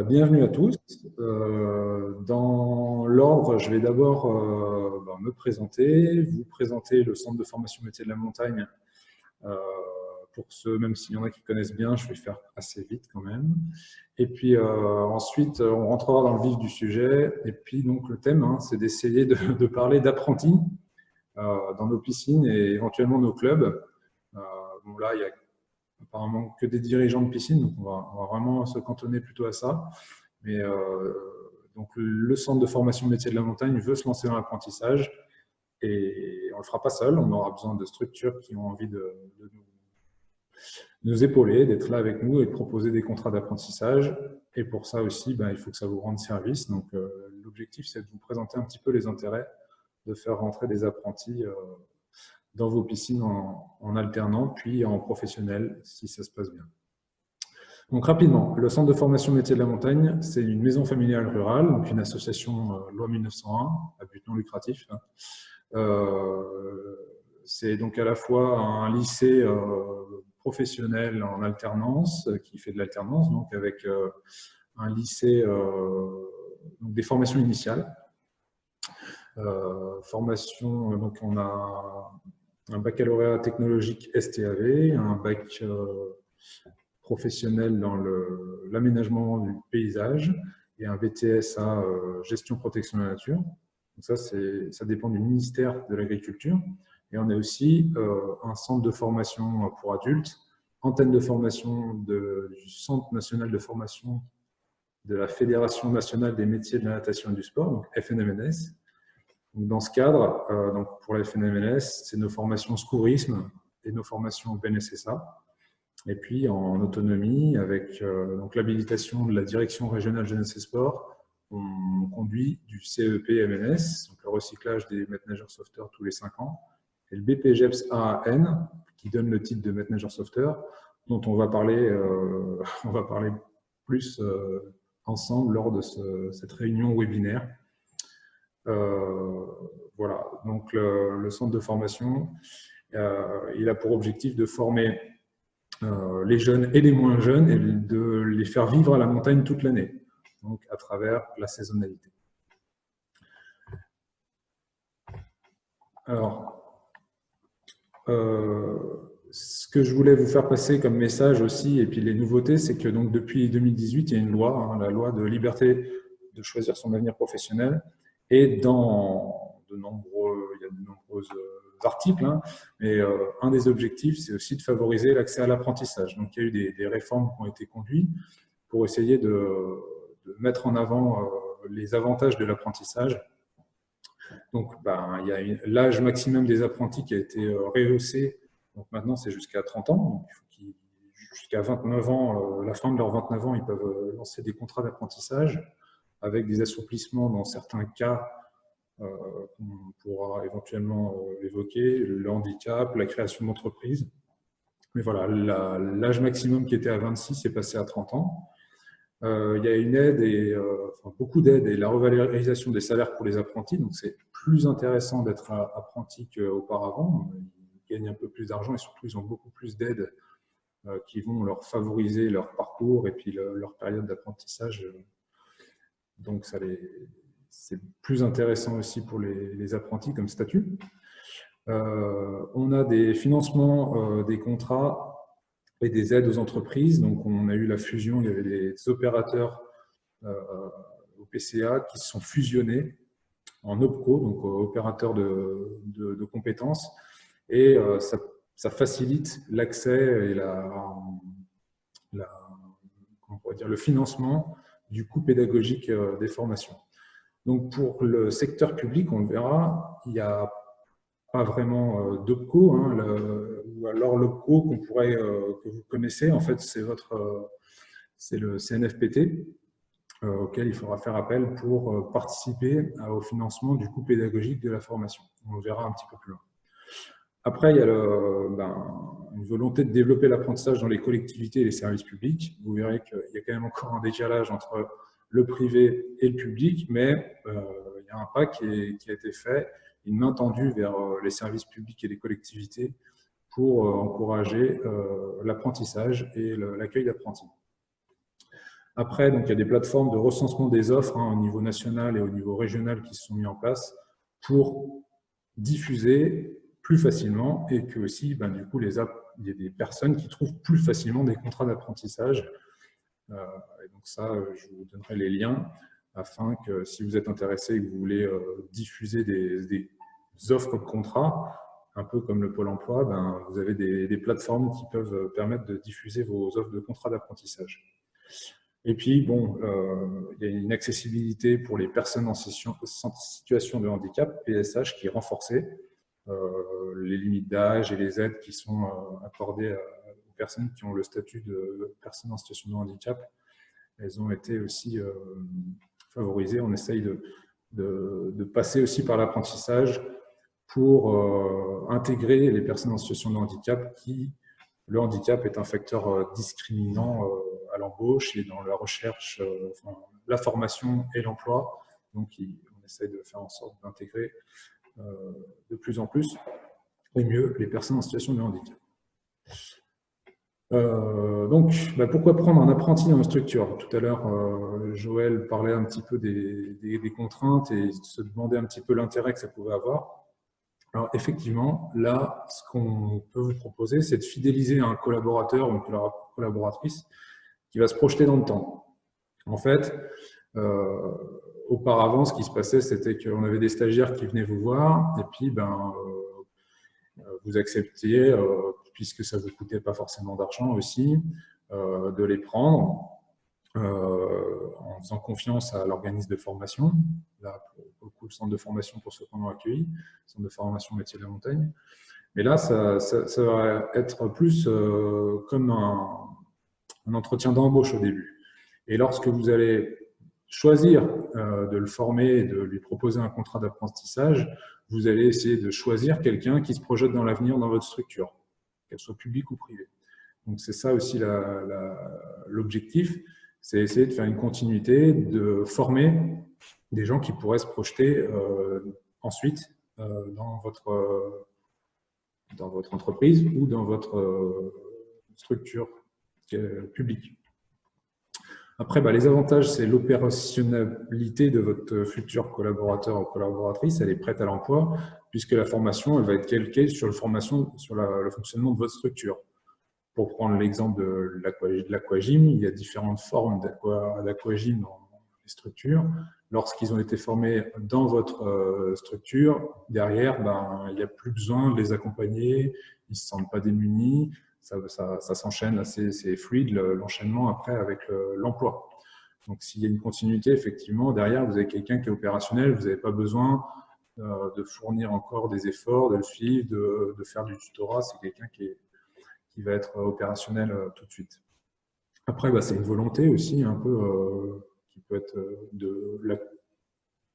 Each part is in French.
Bienvenue à tous. Dans l'ordre, je vais d'abord me présenter, vous présenter le Centre de formation métiers de la montagne. Pour ceux, même s'il y en a qui connaissent bien, je vais faire assez vite quand même. Et puis ensuite, on rentrera dans le vif du sujet. Et puis donc le thème, c'est d'essayer de parler d'apprentis dans nos piscines et éventuellement nos clubs. Bon là, il y a apparemment que des dirigeants de piscine, donc on va vraiment se cantonner plutôt à ça. Mais donc le centre de formation métiers de la montagne veut se lancer dans l'apprentissage et on ne le fera pas seul, on aura besoin de structures qui ont envie de nous épauler, d'être là avec nous et de proposer des contrats d'apprentissage. Et pour ça aussi, il faut que ça vous rende service. Donc l'objectif, c'est de vous présenter un petit peu les intérêts de faire rentrer des apprentis dans vos piscines en alternant, puis en professionnel, si ça se passe bien. Donc rapidement, le Centre de formation métiers de la montagne, c'est une maison familiale rurale, donc une association loi 1901, à but non lucratif. C'est donc à la fois un lycée professionnel en alternance, qui fait de l'alternance, donc avec un lycée, donc des formations initiales. Formation, donc on a un baccalauréat technologique STAV, un bac professionnel dans l'aménagement du paysage et un BTS à gestion protection de la nature. Donc ça dépend du ministère de l'Agriculture. Et on a aussi un centre de formation pour adultes, antenne de formation du Centre national de formation de la Fédération nationale des métiers de la natation et du sport, donc FNMNS. Donc dans ce cadre, donc pour la FNMNS, c'est nos formations secourisme et nos formations BNSSA. Et puis en autonomie, avec donc l'habilitation de la Direction régionale jeunesse et sport, on conduit du CEP-MNS, donc le recyclage des maîtres nageurs sauveteurs tous les 5 ans, et le BPGEPS AAN, qui donne le titre de maître nageur sauveteur, dont on va parler plus ensemble lors de cette réunion webinaire. Voilà, donc le centre de formation, il a pour objectif de former les jeunes et les moins jeunes et de les faire vivre à la montagne toute l'année, donc à travers la saisonnalité. Alors, ce que je voulais vous faire passer comme message aussi, et puis les nouveautés, c'est que donc depuis 2018, il y a une loi, la loi de liberté de choisir son avenir professionnel, et il y a de nombreux articles, mais un des objectifs, c'est aussi de favoriser l'accès à l'apprentissage. Donc, il y a eu des réformes qui ont été conduites pour essayer de mettre en avant les avantages de l'apprentissage. Donc, il y a l'âge maximum des apprentis qui a été rehaussé. Donc, maintenant, c'est jusqu'à 30 ans. Jusqu'à 29 ans, la fin de leurs 29 ans, ils peuvent lancer des contrats d'apprentissage avec des assouplissements dans certains cas qu'on pourra éventuellement évoquer, le handicap, la création d'entreprise. Mais voilà, l'âge maximum qui était à 26 est passé à 30 ans. Il y a une aide, beaucoup d'aides et la revalorisation des salaires pour les apprentis. Donc, c'est plus intéressant d'être apprenti qu'auparavant. Ils gagnent un peu plus d'argent et surtout, ils ont beaucoup plus d'aides qui vont leur favoriser leur parcours et puis leur période d'apprentissage. Donc, c'est plus intéressant aussi pour les apprentis comme statut. On a des financements des contrats et des aides aux entreprises. Donc, on a eu la fusion, il y avait des opérateurs au PCA qui se sont fusionnés en OPCO, donc opérateurs de compétences. Et ça facilite l'accès et le financement du coût pédagogique des formations. Donc, pour le secteur public, on le verra, il n'y a pas vraiment d'OPCO, ou alors l'OPCO que vous connaissez, en fait, c'est le CNFPT, auquel il faudra faire appel pour participer au financement du coût pédagogique de la formation. On le verra un petit peu plus loin. Après, il y a une volonté de développer l'apprentissage dans les collectivités et les services publics. Vous verrez qu'il y a quand même encore un décalage entre le privé et le public, mais il y a un pas qui a été fait, une main tendue vers les services publics et les collectivités pour encourager l'apprentissage et l'accueil d'apprentis. Après, donc, il y a des plateformes de recensement des offres au niveau national et au niveau régional qui se sont mis en place pour diffuser plus facilement et que aussi, du coup, il y a des personnes qui trouvent plus facilement des contrats d'apprentissage. Et donc ça, je vous donnerai les liens afin que si vous êtes intéressé et que vous voulez diffuser des offres de contrats, un peu comme le Pôle emploi, vous avez des plateformes qui peuvent permettre de diffuser vos offres de contrats d'apprentissage. Et puis, bon, il y a une accessibilité pour les personnes en situation de handicap, PSH, qui est renforcée. Les limites d'âge et les aides qui sont accordées aux personnes qui ont le statut de personnes en situation de handicap, elles ont été aussi favorisées. On essaye de passer aussi par l'apprentissage pour intégrer les personnes en situation de handicap le handicap est un facteur discriminant à l'embauche et dans la recherche, la formation et l'emploi. Donc, on essaie de faire en sorte d'intégrer de plus en plus et mieux les personnes en situation de handicap. Donc, pourquoi prendre un apprenti dans une structure? Tout à l'heure, Joël parlait un petit peu des contraintes et se demandait un petit peu l'intérêt que ça pouvait avoir. Alors, effectivement, là, ce qu'on peut vous proposer, c'est de fidéliser un collaborateur ou une collaboratrice qui va se projeter dans le temps. En fait, auparavant, ce qui se passait, c'était qu'on avait des stagiaires qui venaient vous voir et puis, vous acceptiez, puisque ça ne vous coûtait pas forcément d'argent aussi, de les prendre en faisant confiance à l'organisme de formation, là, pour le coup, le centre de formation pour ceux qu'on a accueillis, le centre de formation métier de la montagne. Mais là, ça va être plus comme un entretien d'embauche au début. Et lorsque vous allez choisir de le former et de lui proposer un contrat d'apprentissage, vous allez essayer de choisir quelqu'un qui se projette dans l'avenir dans votre structure, qu'elle soit publique ou privée. Donc, c'est ça aussi l'objectif, c'est essayer de faire une continuité, de former des gens qui pourraient se projeter ensuite dans votre entreprise ou dans votre structure publique. Après, les avantages, c'est l'opérationnalité de votre futur collaborateur ou collaboratrice. Elle est prête à l'emploi puisque la formation, elle va être calquée sur le fonctionnement de votre structure. Pour prendre l'exemple de l'aquagym, il y a différentes formes d'aquagym dans les structures. Lorsqu'ils ont été formés dans votre structure, derrière, il n'y a plus besoin de les accompagner, ils ne se sentent pas démunis, ça s'enchaîne assez, c'est fluide l'enchaînement après avec l'emploi. Donc, s'il y a une continuité, effectivement, derrière, vous avez quelqu'un qui est opérationnel, vous n'avez pas besoin de fournir encore des efforts, de le suivre, de faire du tutorat, c'est quelqu'un qui va être opérationnel tout de suite. Après, c'est une volonté aussi un peu qui peut être de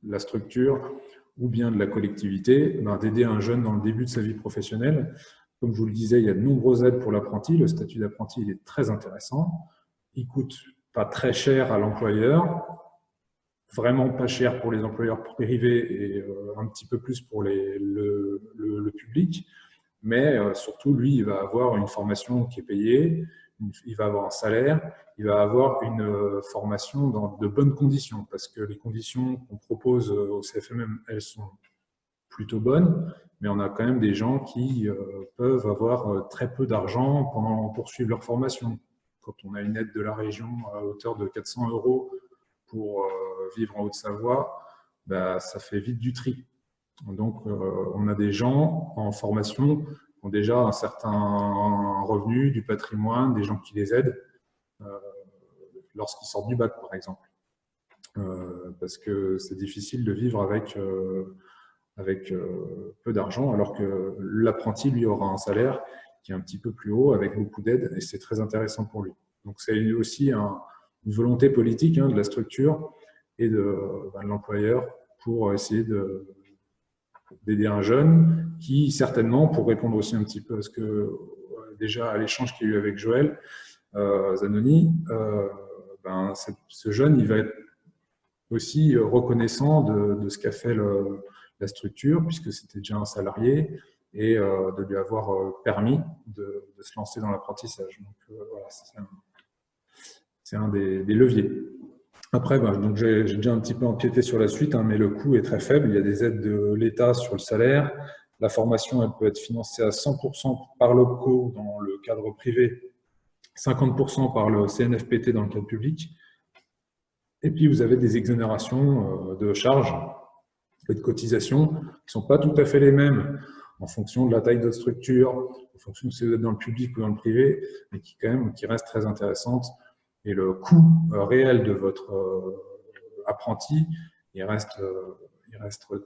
la structure ou bien de la collectivité, d'aider un jeune dans le début de sa vie professionnelle. Comme je vous le disais, il y a de nombreuses aides pour l'apprenti. Le statut d'apprenti, il est très intéressant. Il ne coûte pas très cher à l'employeur, vraiment pas cher pour les employeurs privés et un petit peu plus pour le public. Mais surtout, lui, il va avoir une formation qui est payée, il va avoir un salaire, il va avoir une formation dans de bonnes conditions, parce que les conditions qu'on propose au CFMM, elles sont plutôt bonnes, mais on a quand même des gens qui peuvent avoir très peu d'argent pendant poursuivre leur formation. Quand on a une aide de la région à hauteur de 400 € pour vivre en Haute-Savoie, ça fait vite du tri. Donc, on a des gens en formation qui ont déjà un certain revenu, du patrimoine, des gens qui les aident lorsqu'ils sortent du bac, par exemple. Parce que c'est difficile de vivre avec peu d'argent, alors que l'apprenti, lui, aura un salaire qui est un petit peu plus haut, avec beaucoup d'aide, et c'est très intéressant pour lui. Donc, c'est aussi une volonté politique de la structure et de l'employeur pour essayer d'aider un jeune qui, certainement, pour répondre aussi un petit peu à ce que, déjà à l'échange qu'il y a eu avec Joël Zanoni, ce jeune, il va être aussi reconnaissant de ce qu'a fait la structure, puisque c'était déjà un salarié, et de lui avoir permis de se lancer dans l'apprentissage. Donc, voilà, C'est un des leviers. Après, donc j'ai déjà un petit peu empiété sur la suite, hein, mais le coût est très faible. Il y a des aides de l'État sur le salaire. La formation, elle peut être financée à 100% par l'OPCO dans le cadre privé, 50% par le CNFPT dans le cadre public. Et puis, vous avez des exonérations de charges et de cotisations qui ne sont pas tout à fait les mêmes en fonction de la taille de votre structure, en fonction de si vous êtes dans le public ou dans le privé, mais qui restent très intéressantes. Et le coût réel de votre apprenti, il reste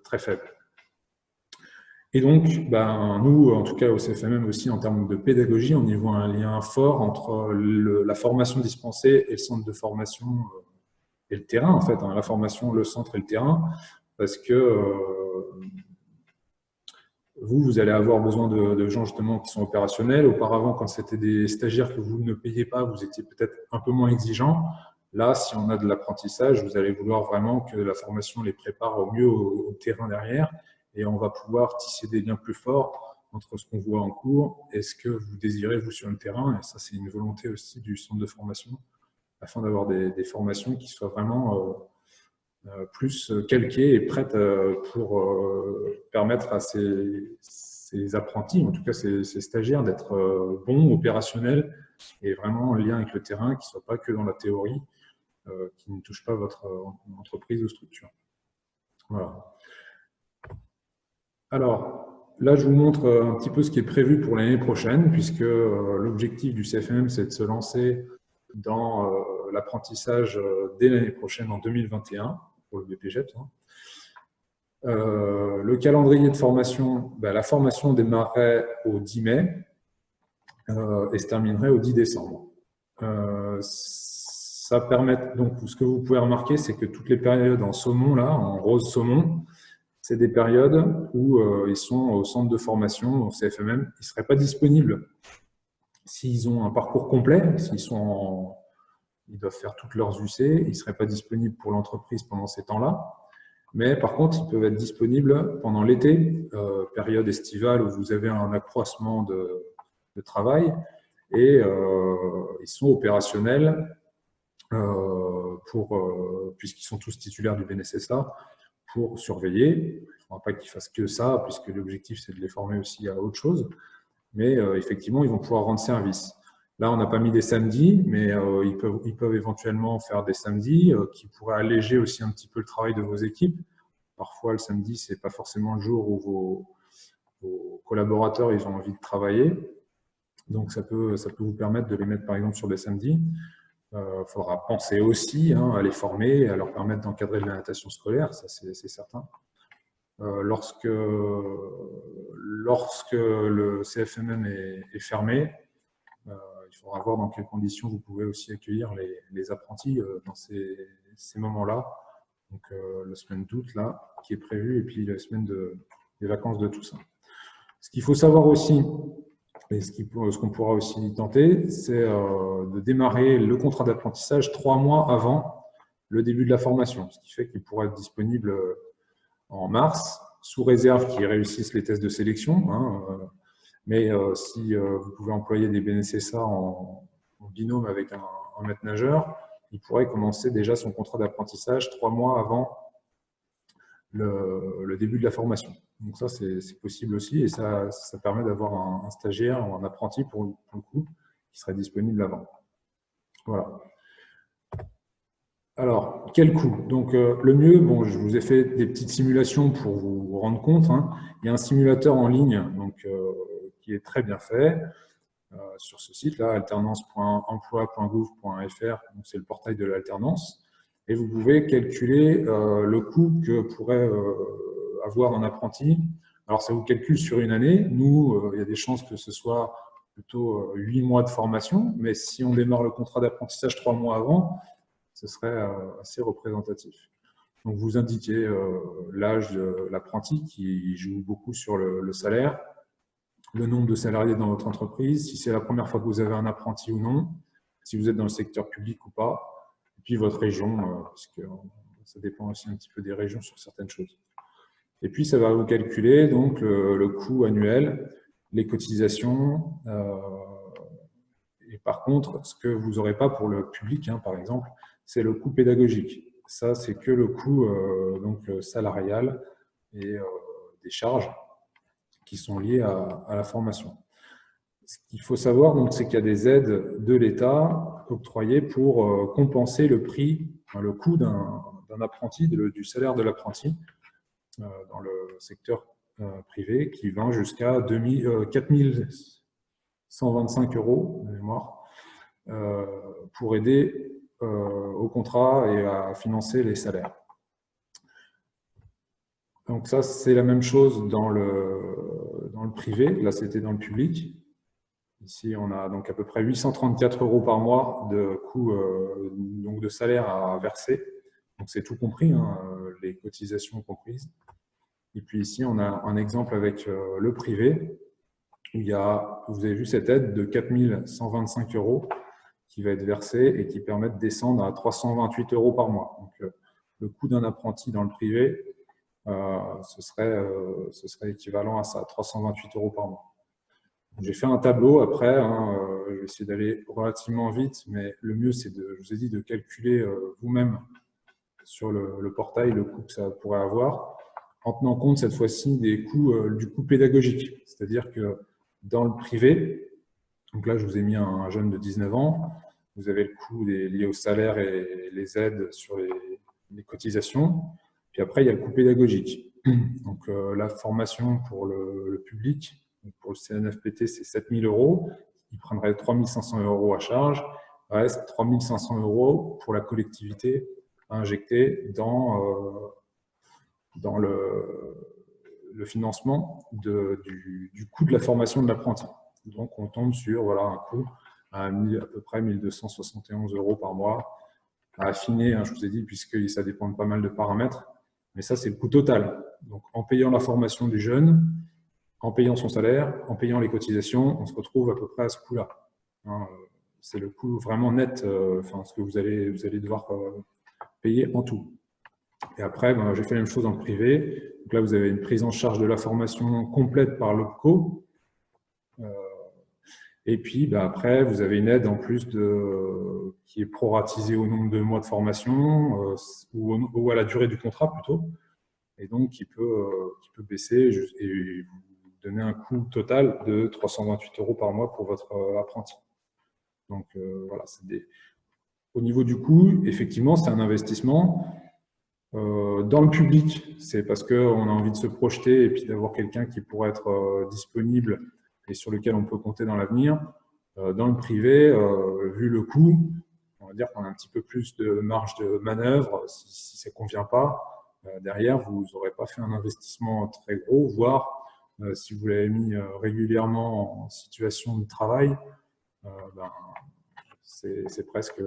très faible. Et donc, nous, en tout cas au CFMM aussi, en termes de pédagogie, on y voit un lien fort entre la formation dispensée et le centre de formation et le terrain, en fait, hein, la formation, le centre et le terrain, parce que vous allez avoir besoin de gens justement qui sont opérationnels. Auparavant, quand c'était des stagiaires que vous ne payez pas, vous étiez peut-être un peu moins exigeant. Là, si on a de l'apprentissage, vous allez vouloir vraiment que la formation les prépare au mieux au terrain derrière, et on va pouvoir tisser des liens plus forts entre ce qu'on voit en cours et ce que vous désirez, vous, sur le terrain. Et ça, c'est une volonté aussi du centre de formation, afin d'avoir des formations qui soient vraiment plus calquées et prêtes pour permettre à ces apprentis, en tout cas ces stagiaires, d'être bons, opérationnels et vraiment en lien avec le terrain, qui ne soient pas que dans la théorie, qui ne touchent pas votre entreprise ou structure. Voilà. Alors, là, je vous montre un petit peu ce qui est prévu pour l'année prochaine, puisque l'objectif du CFMM, c'est de se lancer dans l'apprentissage dès l'année prochaine, en 2021, pour le BPJEPS. Le calendrier de formation, la formation démarrerait au 10 mai et se terminerait au 10 décembre. Ça permet, donc, ce que vous pouvez remarquer, c'est que toutes les périodes en saumon, là, en rose saumon, c'est des périodes où ils sont au centre de formation, au CFMM. Ils ne seraient pas disponibles s'ils ont un parcours complet, ils doivent faire toutes leurs UC, ils ne seraient pas disponibles pour l'entreprise pendant ces temps-là. Mais par contre, ils peuvent être disponibles pendant l'été, période estivale où vous avez un accroissement de travail, et ils sont opérationnels puisqu'ils sont tous titulaires du BNSSA, pour surveiller. Il ne faudra pas qu'ils fassent que ça, puisque l'objectif, c'est de les former aussi à autre chose. Mais effectivement, ils vont pouvoir rendre service. Là, on n'a pas mis des samedis, mais ils peuvent éventuellement faire des samedis qui pourraient alléger aussi un petit peu le travail de vos équipes. Parfois, le samedi, ce n'est pas forcément le jour où vos collaborateurs ils ont envie de travailler. Donc, ça peut vous permettre de les mettre, par exemple, sur des samedis. Faudra penser aussi à les former, à leur permettre d'encadrer de la natation scolaire, ça c'est certain. Lorsque le CFMM est fermé, il faudra voir dans quelles conditions vous pouvez aussi accueillir les apprentis dans ces moments-là. Donc la semaine d'août là, qui est prévue, et puis la semaine des vacances de Toussaint. Ce qu'il faut savoir aussi, et ce qu'on pourra aussi tenter, c'est de démarrer le contrat d'apprentissage 3 mois avant le début de la formation, ce qui fait qu'il pourra être disponible en mars, sous réserve qu'ils réussissent les tests de sélection. Mais si vous pouvez employer des BNSSA en binôme avec un maître nageur, il pourrait commencer déjà son contrat d'apprentissage 3 mois avant le début de la formation. Donc ça, c'est possible aussi, et ça permet d'avoir un stagiaire ou un apprenti, pour le coup, qui serait disponible avant. Voilà. Alors, quel coût? Donc, le mieux, je vous ai fait des petites simulations pour vous rendre compte. Il y a un simulateur en ligne donc, qui est très bien fait sur ce site-là, alternance.emploi.gouv.fr, c'est le portail de l'alternance. Et vous pouvez calculer le coût que pourrait avoir un apprenti. Alors, ça vous calcule sur une année. Nous, il y a des chances que ce soit plutôt 8 mois de formation, mais si on démarre le contrat d'apprentissage 3 mois avant, ce serait assez représentatif. Donc, vous indiquez l'âge de l'apprenti, qui joue beaucoup sur le salaire, le nombre de salariés dans votre entreprise, si c'est la première fois que vous avez un apprenti ou non, si vous êtes dans le secteur public ou pas, et puis votre région, parce que ça dépend aussi un petit peu des régions sur certaines choses. Et puis, ça va vous calculer donc le coût annuel, les cotisations, Et par contre, ce que vous n'aurez pas pour le public, par exemple, c'est le coût pédagogique. Ça, c'est que le coût donc, salarial et des charges qui sont liées à la formation. Ce qu'il faut savoir, c'est qu'il y a des aides de l'État octroyées pour compenser le prix, le coût d'un apprenti, du salaire de l'apprenti dans le secteur privé, qui va jusqu'à 4 125 € de mémoire pour aider au contrat et à financer les salaires. Donc ça, c'est la même chose dans le privé. Là, c'était dans le public. Ici, on a donc à peu près 834 € par mois de coût donc de salaire à verser. Donc c'est tout compris, les cotisations comprises. Et puis ici, on a un exemple avec le privé, où vous avez vu cette aide de 4 125 € qui va être versée et qui permet de descendre à 328 € par mois. Donc le coût d'un apprenti dans le privé, ce serait équivalent à ça, 328 € par mois. J'ai fait un tableau après, je vais essayer d'aller relativement vite, mais le mieux, c'est je vous ai dit, de calculer vous-même sur le portail le coût que ça pourrait avoir, en tenant compte cette fois-ci du coût pédagogique. C'est-à-dire que dans le privé, donc là, je vous ai mis un jeune de 19 ans, vous avez le coût lié au salaire et les aides sur les cotisations. Puis après, il y a le coût pédagogique. Donc la formation pour le public, pour le CNFPT, c'est 7 000 €. Il prendrait 3 500 € à charge. Il reste 3 500 € pour la collectivité à injecter dans le financement du coût de la formation de l'apprenti. Donc on tombe sur un coût à peu près 1 271 € par mois, à affiner, je vous ai dit, puisque ça dépend de pas mal de paramètres. Mais ça, c'est le coût total. Donc, en payant la formation du jeune, en payant son salaire, en payant les cotisations, on se retrouve à peu près à ce coût-là. C'est le coût vraiment net, ce que vous allez devoir payer en tout. Et après, j'ai fait la même chose en privé. Donc là, vous avez une prise en charge de la formation complète par l'OPCO. Et puis, après, vous avez une aide en plus qui est proratisée au nombre de mois de formation ou à la durée du contrat plutôt. Et donc, qui peut baisser et vous donner un coût total de 328 € par mois pour votre apprenti. Donc, voilà. Au niveau du coût, effectivement, c'est un investissement. Dans le public, c'est parce qu'on a envie de se projeter et puis d'avoir quelqu'un qui pourrait être disponible et sur lequel on peut compter dans l'avenir. Dans le privé, vu le coût, on va dire qu'on a un petit peu plus de marge de manœuvre. Si ça ne convient pas, derrière, vous n'aurez pas fait un investissement très gros, voire si vous l'avez mis régulièrement en situation de travail, c'est presque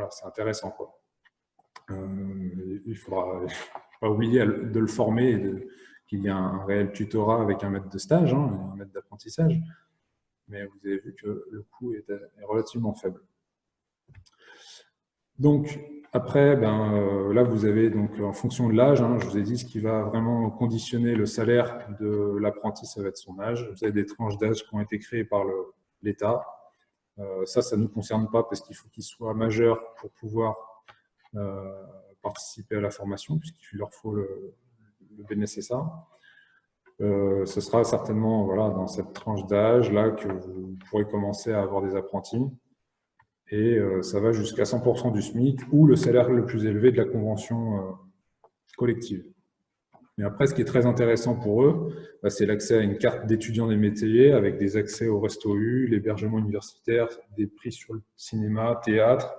c'est intéressant, quoi. Il ne faudra pas oublier de le former et qu'il y a un réel tutorat avec un maître de stage, un maître d'apprentissage. Mais vous avez vu que le coût est relativement faible. Donc, après, là, vous avez, donc, en fonction de l'âge, je vous ai dit, ce qui va vraiment conditionner le salaire de l'apprenti, ça va être son âge. Vous avez des tranches d'âge qui ont été créées par l'État. Ça ne nous concerne pas parce qu'il faut qu'il soit majeur pour pouvoir participer à la formation, puisqu'il leur faut le BNSSA. Ce sera certainement dans cette tranche d'âge là que vous pourrez commencer à avoir des apprentis. Et ça va jusqu'à 100% du SMIC ou le salaire le plus élevé de la convention collective. Mais après, ce qui est très intéressant pour eux, c'est l'accès à une carte d'étudiant des métiers avec des accès au Resto U, l'hébergement universitaire, des prix sur le cinéma, théâtre,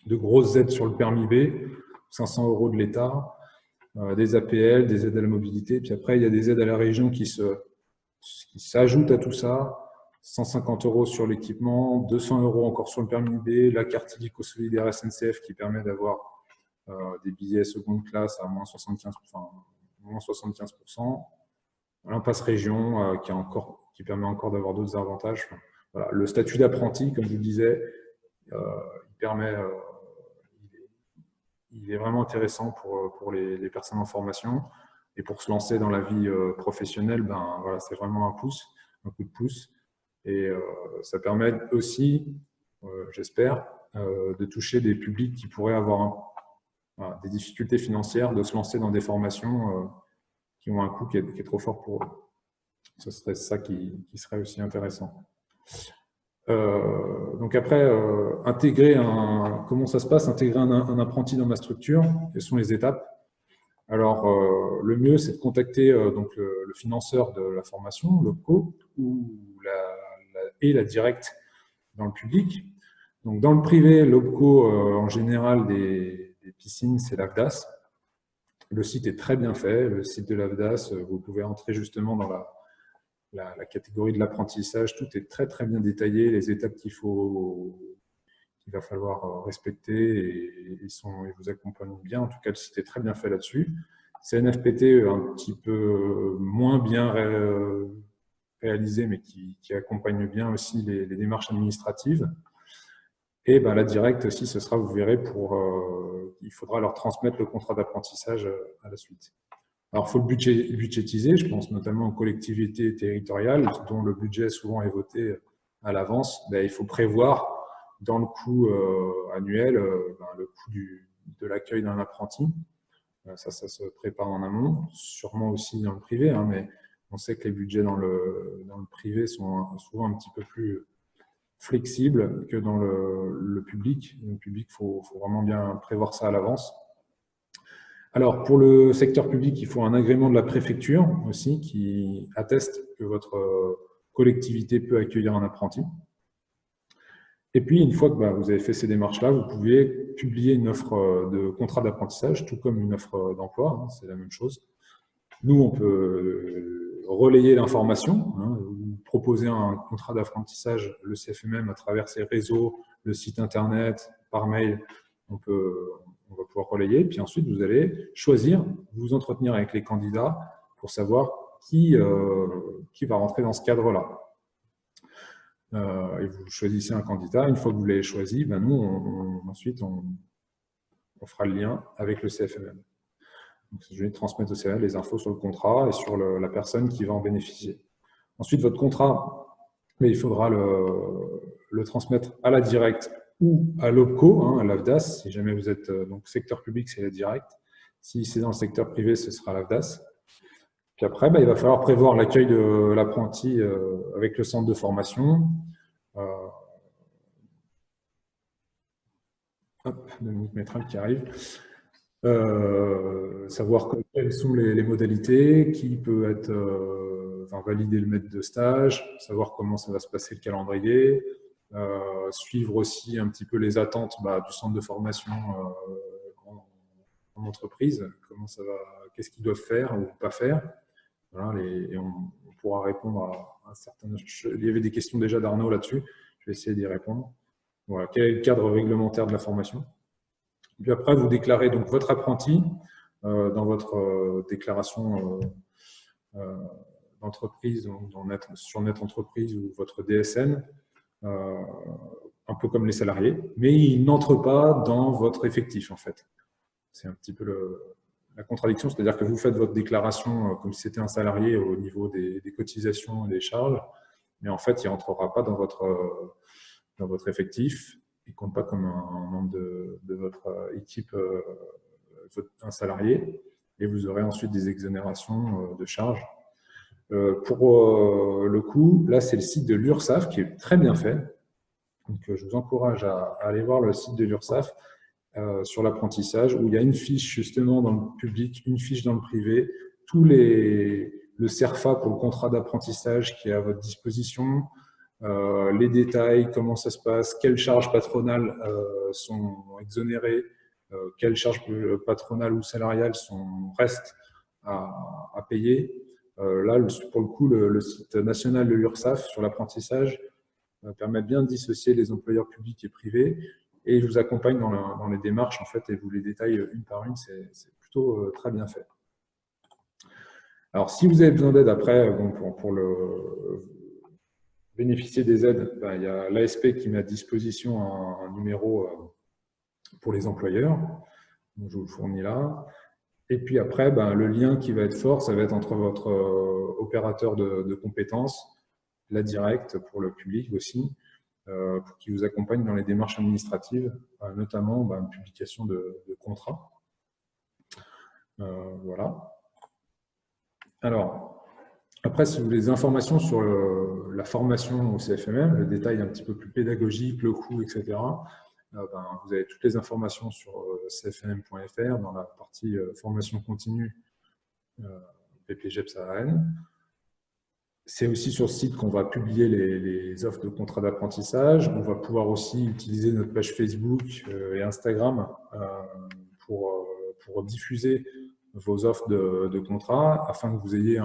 de grosses aides sur le permis B, 500 € de l'État, des APL, des aides à la mobilité. Puis après, il y a des aides à la région qui s'ajoutent à tout ça. 150 € sur l'équipement, 200 € encore sur le permis B, la carte illico-solidaire SNCF qui permet d'avoir des billets seconde classe à moins 75%, l'impasse région qui permet encore d'avoir d'autres avantages. Voilà. Le statut d'apprenti, comme je vous le disais, il est vraiment intéressant pour les personnes en formation et pour se lancer dans la vie professionnelle, c'est vraiment un coup de pouce. Et ça permet aussi, j'espère, de toucher des publics qui pourraient avoir des difficultés financières, de se lancer dans des formations qui ont un coût qui est trop fort pour eux. Ce serait ça qui serait aussi intéressant. Donc après, comment ça se passe, intégrer un apprenti dans ma structure, quelles sont les étapes? Alors, le mieux, c'est de contacter donc le financeur de la formation, l'OPCO, ou la directe dans le public. Donc, dans le privé, l'OPCO, en général, des piscines, c'est l'AFDAS. Le site est très bien fait, le site de l'AFDAS, vous pouvez entrer justement dans la catégorie de l'apprentissage, tout est très très bien détaillé, les étapes qu'il va falloir respecter, et ils vous accompagnent bien. En tout cas, le site est très bien fait là-dessus. CNFPT, un petit peu moins bien réalisé, mais qui accompagne bien aussi les démarches administratives. Et la directe aussi, ce sera, vous verrez, il faudra leur transmettre le contrat d'apprentissage à la suite. Alors, il faut le budgétiser, je pense notamment aux collectivités territoriales, dont le budget souvent est voté à l'avance. Il faut prévoir dans le coût annuel le coût de l'accueil d'un apprenti. Ça se prépare en amont, sûrement aussi dans le privé, hein, mais on sait que les budgets dans le privé sont souvent un petit peu plus flexibles que dans le public. Dans le public, il faut vraiment bien prévoir ça à l'avance. Alors, pour le secteur public, il faut un agrément de la préfecture aussi qui atteste que votre collectivité peut accueillir un apprenti. Et puis, une fois que vous avez fait ces démarches-là, vous pouvez publier une offre de contrat d'apprentissage, tout comme une offre d'emploi, hein, c'est la même chose. Nous, on peut relayer l'information, hein, ou proposer un contrat d'apprentissage, le CFMM, à travers ses réseaux, le site internet, par mail, on va pouvoir relayer. Puis ensuite, vous allez choisir, vous entretenir avec les candidats pour savoir qui va rentrer dans ce cadre-là. Et vous choisissez un candidat. Une fois que vous l'avez choisi, nous, ensuite, on fera le lien avec le CFMM. Donc, je vais transmettre au CFMM les infos sur le contrat et sur la personne qui va en bénéficier. Ensuite, votre contrat, mais il faudra le transmettre à la directe ou à l'OPCO, hein, à l'AFDAS. Si jamais vous êtes donc secteur public, c'est la directe. Si c'est dans le secteur privé, ce sera l'AFDAS. Puis après, il va falloir prévoir l'accueil de l'apprenti avec le centre de formation. Dominique Métral qui arrive. Savoir quelles sont les modalités, qui peut être valider le maître de stage, savoir comment ça va se passer le calendrier, suivre aussi un petit peu les attentes du centre de formation en entreprise, comment ça va, qu'est-ce qu'ils doivent faire ou pas faire. Voilà, et on pourra répondre à certaines. Il y avait des questions déjà d'Arnaud là-dessus, je vais essayer d'y répondre. Voilà, quel est le cadre réglementaire de la formation? Puis après, vous déclarez donc votre apprenti dans votre déclaration d'entreprise, sur Net Entreprise ou votre DSN, un peu comme les salariés, mais il n'entre pas dans votre effectif en fait. C'est un petit peu la contradiction, c'est-à-dire que vous faites votre déclaration comme si c'était un salarié au niveau des cotisations et des charges, mais en fait, il ne rentrera pas dans votre effectif. Il ne compte pas comme un membre de votre équipe, un salarié, et vous aurez ensuite des exonérations de charges. Pour le coup, là, c'est le site de l'URSSAF qui est très bien fait. Donc, je vous encourage à aller voir le site de l'URSSAF sur l'apprentissage, où il y a une fiche justement dans le public, une fiche dans le privé, le CERFA pour le contrat d'apprentissage qui est à votre disposition, les détails, comment ça se passe, quelles charges patronales sont exonérées, quelles charges patronales ou salariales restent à payer. Là, pour le coup, le site national de l'URSSAF sur l'apprentissage permet bien de dissocier les employeurs publics et privés, et je vous accompagne dans les démarches en fait, et vous les détaille une par une, c'est plutôt très bien fait. Alors, si vous avez besoin d'aide après, pour bénéficier des aides, il y a l'ASP qui met à disposition un numéro pour les employeurs, donc je vous le fournis là. Et puis après, le lien qui va être fort, ça va être entre votre opérateur de compétences la directe pour le public aussi, pour qu'ils vous accompagnent dans les démarches administratives, notamment une publication de contrats. Voilà. Alors, après, si vous voulez des informations sur la formation au CFMM, le détail un petit peu plus pédagogique, le coût, etc., vous avez toutes les informations sur cfmm.fr dans la partie formation continue PPGEPS à Rennes. C'est aussi sur ce site qu'on va publier les offres de contrats d'apprentissage. On va pouvoir aussi utiliser notre page Facebook et Instagram pour diffuser vos offres de contrats afin que vous ayez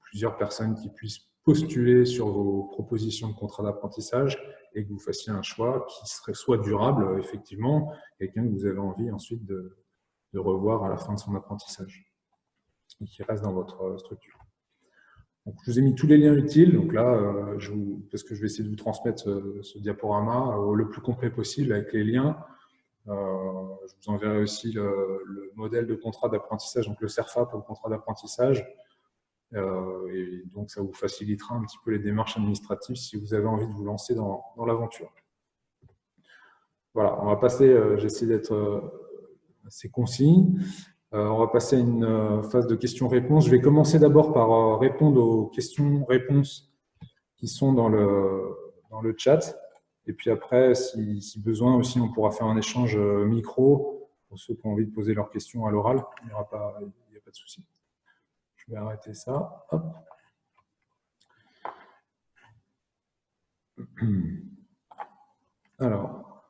plusieurs personnes qui puissent postuler sur vos propositions de contrat d'apprentissage et que vous fassiez un choix qui serait soit durable, effectivement, quelqu'un que vous avez envie ensuite de revoir à la fin de son apprentissage et qui reste dans votre structure. Donc, je vous ai mis tous les liens utiles. Donc là, parce que je vais essayer de vous transmettre ce diaporama le plus complet possible avec les liens. Je vous enverrai aussi le modèle de contrat d'apprentissage, donc le CERFA pour le contrat d'apprentissage. Et donc, ça vous facilitera un petit peu les démarches administratives si vous avez envie de vous lancer dans l'aventure. Voilà, on va passer, j'essaie d'être assez concis. On va passer à une phase de questions-réponses. Je vais commencer d'abord par répondre aux questions-réponses qui sont dans le chat. Et puis après, si besoin aussi, on pourra faire un échange micro pour ceux qui ont envie de poser leurs questions à l'oral. Il n'y a pas de souci. Je vais arrêter ça. Hop. Alors,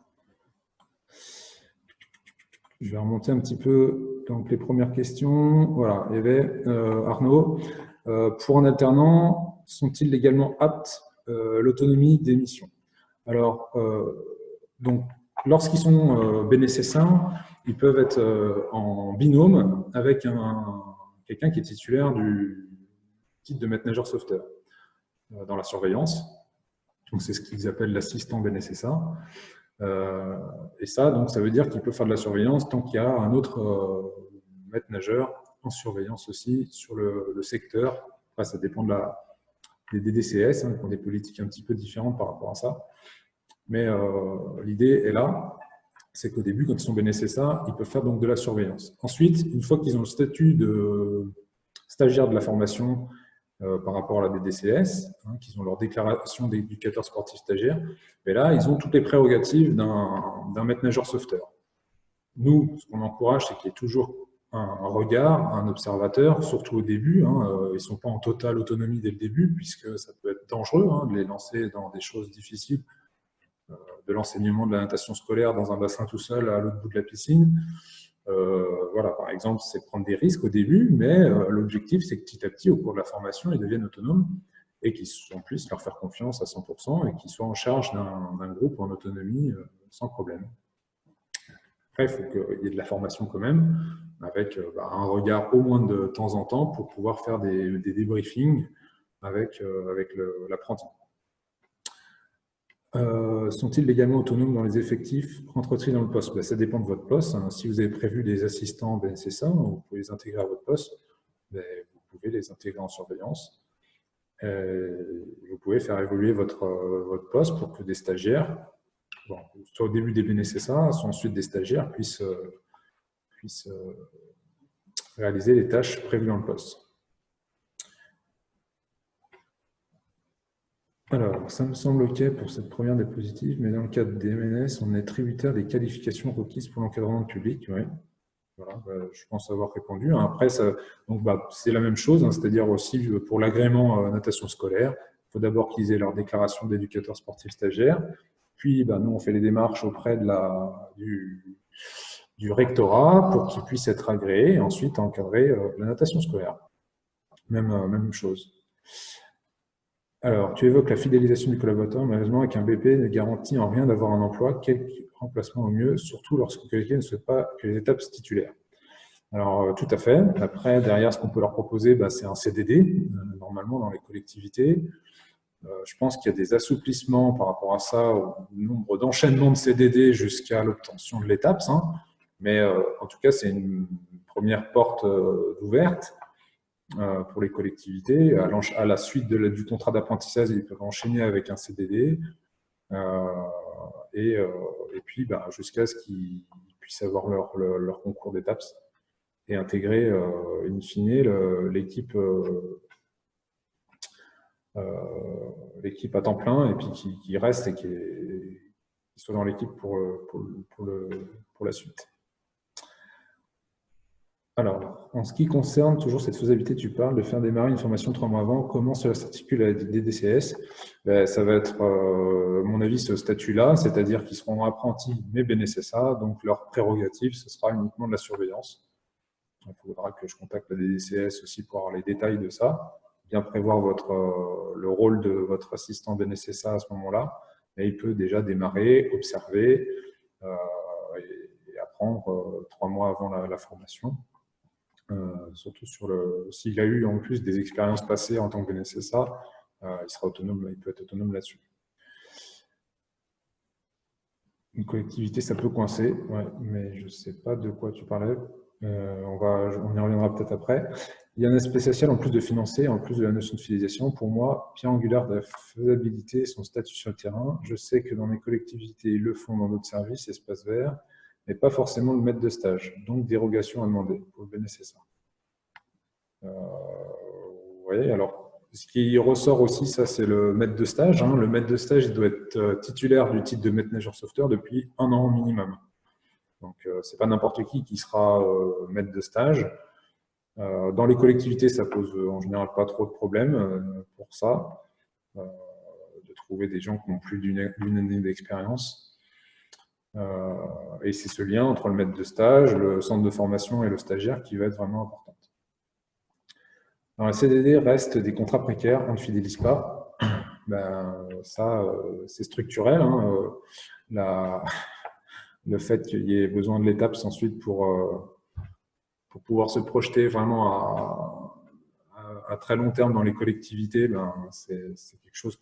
je vais remonter un petit peu donc les premières questions. Voilà, il y avait Arnaud. Pour un alternant, sont-ils légalement aptes l'autonomie des missions? Alors, donc, lorsqu'ils sont bénécessins, ils peuvent être en binôme avec quelqu'un qui est titulaire du titre de maître nageur sauveteur dans la surveillance. Donc, c'est ce qu'ils appellent l'assistant bénécessa. Et ça, donc, ça veut dire qu'il peut faire de la surveillance tant qu'il y a un autre maître nageur en surveillance aussi sur le secteur. Enfin, ça dépend des DDCS, qui ont des politiques un petit peu différentes par rapport à ça. Mais l'idée est là, c'est qu'au début, quand ils sont bénécessa, ils peuvent faire donc de la surveillance. Ensuite, une fois qu'ils ont le statut de stagiaire de la formation par rapport à la DDCS, qu'ils ont leur déclaration d'éducateur sportif stagiaire, mais là, ils ont toutes les prérogatives d'un maître nageur sauveteur. Nous, ce qu'on encourage, c'est qu'il y ait toujours un regard, un observateur, surtout au début. Ils ne sont pas en totale autonomie dès le début, puisque ça peut être dangereux de les lancer dans des choses difficiles, de l'enseignement de la natation scolaire dans un bassin tout seul à l'autre bout de la piscine. Voilà, par exemple, c'est prendre des risques au début, mais l'objectif, c'est que petit à petit, au cours de la formation, ils deviennent autonomes et qu'on puisse leur faire confiance à 100% et qu'ils soient en charge d'un groupe en autonomie sans problème. Après, il faut qu'il y ait de la formation quand même, avec un regard au moins de temps en temps pour pouvoir faire des débriefings avec l'apprenti. Sont-ils légalement autonomes dans les effectifs entretenus dans le poste? Ça dépend de votre poste. Si vous avez prévu des assistants BNCSA, vous pouvez les intégrer à votre poste. Vous pouvez les intégrer en surveillance. Vous pouvez faire évoluer votre poste pour que des stagiaires, soit au début des BNCSA, soit ensuite des stagiaires, puissent réaliser les tâches prévues dans le poste. Alors, ça me semble OK pour cette première diapositive, mais dans le cadre des MNS, on est tributaire des qualifications requises pour l'encadrement du public. Ouais. Voilà, je pense avoir répondu. Après, c'est la même chose, c'est-à-dire aussi pour l'agrément natation scolaire, il faut d'abord qu'ils aient leur déclaration d'éducateur sportif stagiaire, puis nous, on fait les démarches auprès du rectorat pour qu'ils puissent être agréés et ensuite encadrer la natation scolaire. Même chose. Alors, tu évoques la fidélisation du collaborateur, malheureusement, avec un BP ne garantit en rien d'avoir un emploi, quel remplacement au mieux, surtout lorsque quelqu'un ne souhaite pas que les étapes se titulaires. Alors, tout à fait. Après, derrière, ce qu'on peut leur proposer, c'est un CDD, normalement, dans les collectivités. Je pense qu'il y a des assouplissements par rapport à ça, au nombre d'enchaînements de CDD jusqu'à l'obtention de l'étape. Mais en tout cas, c'est une première porte ouverte. pour les collectivités. À la suite du contrat d'apprentissage, ils peuvent enchaîner avec un CDD. Et puis, jusqu'à ce qu'ils puissent avoir leur concours d'étapes et intégrer, in fine, l'équipe à temps plein, et puis qui reste et qui soit dans l'équipe pour la suite. Alors, en ce qui concerne toujours cette faisabilité, tu parles de faire démarrer une formation 3 mois avant. Comment cela s'articule avec des DCS? Ça va être, à mon avis, ce statut-là, c'est-à-dire qu'ils seront apprentis mais BNSSA, donc leur prérogative, ce sera uniquement de la surveillance. Il faudra que je contacte la DCS aussi pour avoir les détails de ça, bien prévoir le rôle de votre assistant BNSSA à ce moment-là. Et il peut déjà démarrer, observer et apprendre 3 mois avant la formation. Surtout s'il a eu en plus des expériences passées en tant que BNSSA, il sera autonome, il peut être autonome là-dessus. Une collectivité, ça peut coincer, ouais, mais je ne sais pas de quoi tu parlais. On y reviendra peut-être après. Il y a un aspect social en plus de financer, en plus de la notion de fidélisation. Pour moi, pierre angulaire de la faisabilité, son statut sur le terrain. Je sais que dans les collectivités, ils le font dans d'autres services, espaces verts, mais pas forcément le maître de stage. Donc, dérogation à demander pour le BNSSA. Vous voyez, alors, ce qui ressort aussi, ça, c'est le maître de stage. Le maître de stage, il doit être titulaire du titre de maître nageur sauveteur depuis 1 an minimum. Donc, ce n'est pas n'importe qui sera maître de stage. Dans les collectivités, ça pose en général pas trop de problèmes pour ça, de trouver des gens qui ont plus d'une année d'expérience. Et c'est ce lien entre le maître de stage, le centre de formation et le stagiaire qui va être vraiment important. Dans la CDD, restent des contrats précaires, on ne fidélise pas. Ça, c'est structurel. Le fait qu'il y ait besoin de l'étape ensuite pour pouvoir se projeter vraiment à très long terme dans les collectivités, c'est quelque chose